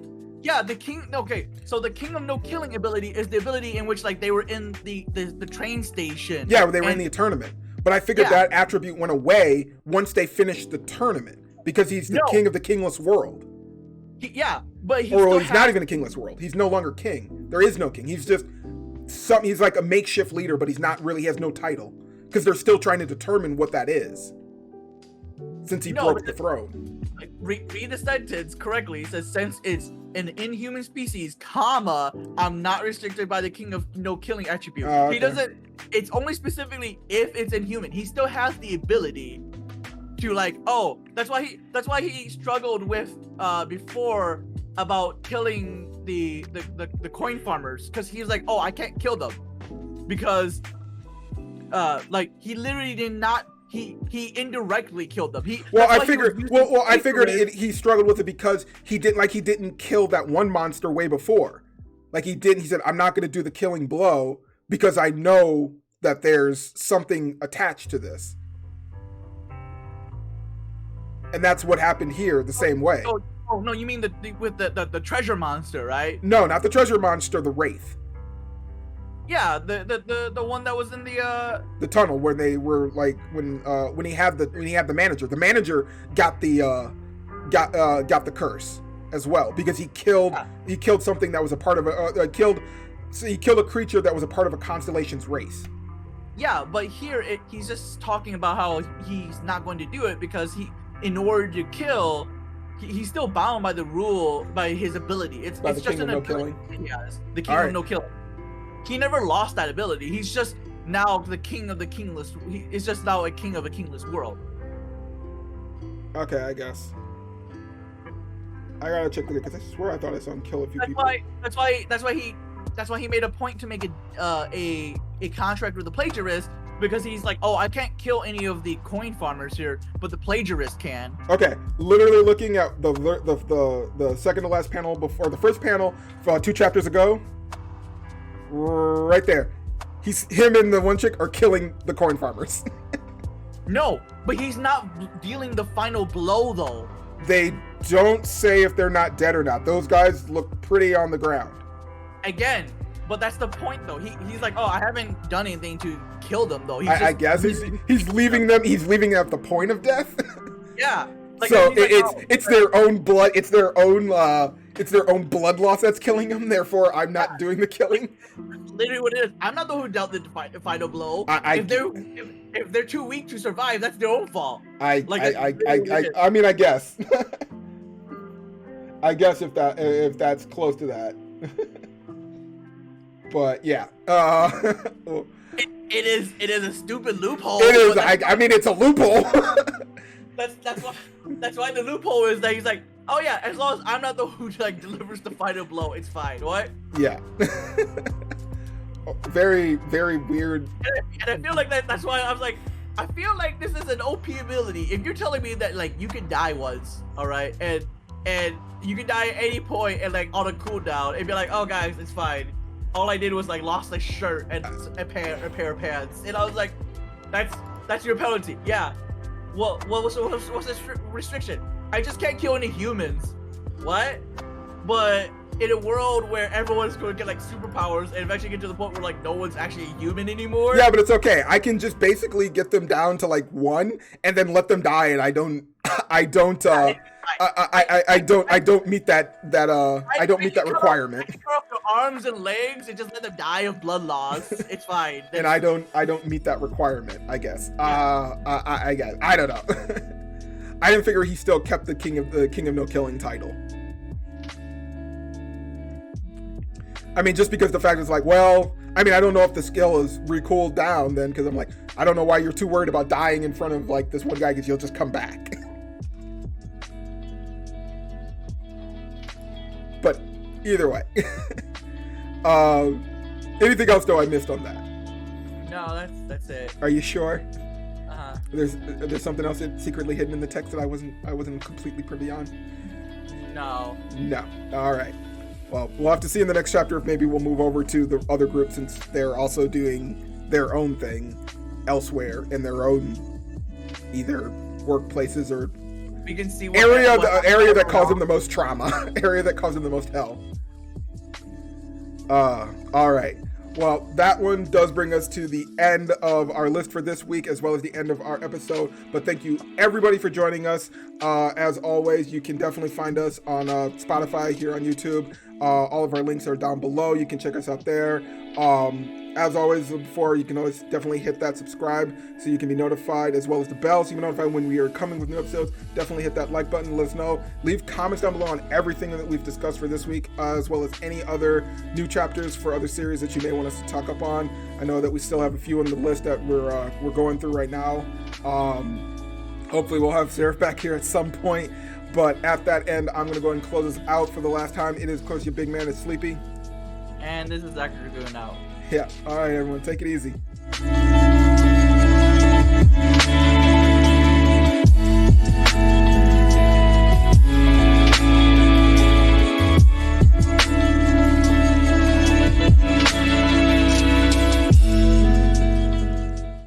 Yeah, the king. Okay, so the king of no killing ability is the ability in which like they were in the train station. Yeah, they were in the tournament. But I figured that attribute went away once they finished the tournament because he's the king of the kingless world. He's not even a kingless world. He's no longer king. There is no king. He's just he's like a makeshift leader, but he's not really. He has no title because they're still trying to determine what that is. Since he broke the throne. Read the sentence correctly. It says, since it's an inhuman species, I'm not restricted by the king of no killing attribute. Okay. He doesn't. It's only specifically if it's inhuman. He still has the ability to like. Oh, that's why he struggled with before about killing the coin farmers, because he was like, oh, I can't kill them because like he literally did not. he indirectly killed them. I figured he struggled with it because he didn't kill that one monster way before. Like he said, I'm not going to do the killing blow because I know that there's something attached to this. And that's what happened here the same way. Oh no, you mean the treasure monster, right? No, not the treasure monster, the Wraith. Yeah, the one that was in the tunnel where they were like when he had the manager. The manager got the curse as well because he killed something that was a part of he killed a creature that was a part of a constellation's race. Yeah, but here he's just talking about how he's not going to do it because in order to kill, he's still bound by the rule, by his ability. It's just an ability he has. The king of no killing. He never lost that ability. He's just now the king of the kingless. He's just now a king of a kingless world. Okay, I guess. I gotta check it because I swear I thought I saw him kill a few people. That's why he made a point to make a contract with the plagiarist, because he's like, oh, I can't kill any of the coin farmers here, but the plagiarist can. Okay, literally looking at the second to last panel before the first panel 2 chapters ago, right there, him and the one chick are killing the coin farmers. No, but he's not dealing the final blow though. They don't say if they're not dead or not. Those guys look pretty on the ground. Again, but that's the point though. He's like, oh, I haven't done anything to kill them though. I guess he's leaving them. He's leaving them at the point of death. Yeah. Like, so it's their own blood. It's their own blood loss that's killing them. Therefore, I'm not doing the killing. Literally, what it is. I'm not the one who dealt the final blow. If they're too weak to survive, that's their own fault. I mean, I guess. I guess if that's close to that. But yeah. It is a stupid loophole. It is. I mean, it's a loophole. That's why the loophole is that he's like, oh yeah, as long as I'm not the one who like delivers the final blow, it's fine. What? Yeah. Very, very weird. And I feel like that's why I was like, I feel like this is an OP ability. If you're telling me that like you can die once, all right, and you can die at any point and like on a cooldown and be like, oh guys, it's fine. All I did was like lost a shirt and a pair of pants, and I was like, that's your penalty. Yeah. What's this restriction? I just can't kill any humans. What? But in a world where everyone's going to get like superpowers and eventually get to the point where like no one's actually a human anymore. Yeah, but it's okay. I can just basically get them down to like 1 and then let them die, and I don't meet that requirement. I can cut off their arms and legs and just let them die of blood loss. It's fine. And I don't meet that requirement, I guess. I guess. I don't know. I didn't figure he still kept the king of no killing title. I mean, just because the fact is like, well, I mean, I don't know if the skill is recooled down then, because I'm like, I don't know why you're too worried about dying in front of like this one guy, because you'll just come back. But either way. Anything else though I missed on that? No, that's it. Are you sure? Uh-huh. There's something else secretly hidden in the text that I wasn't completely privy on? No. All right. Well, we'll have to see in the next chapter if maybe we'll move over to the other group, since they're also doing their own thing elsewhere in their own either workplaces or we can see area that caused them the most trauma, area that caused them the most hell. All right. Well, that one does bring us to the end of our list for this week, as well as the end of our episode. But thank you, everybody, for joining us. As always, you can definitely find us on Spotify, here on YouTube. All of our links are down below. You can check us out there. As always, before, you can always definitely hit that subscribe so you can be notified, as well as the bell so you're notified when we are coming with new episodes. Definitely hit that like button, let us know. Leave comments down below on everything that we've discussed for this week, as well as any other new chapters for other series that you may want us to talk up on. I know that we still have a few on the list that we're going through right now. Hopefully we'll have Seraph back here at some point. But at that end, I'm going to go ahead and close this out for the last time. It is Close Your Big Man is Sleepy. And this is Dr. Dragoon out. Yeah. All right, everyone. Take it easy.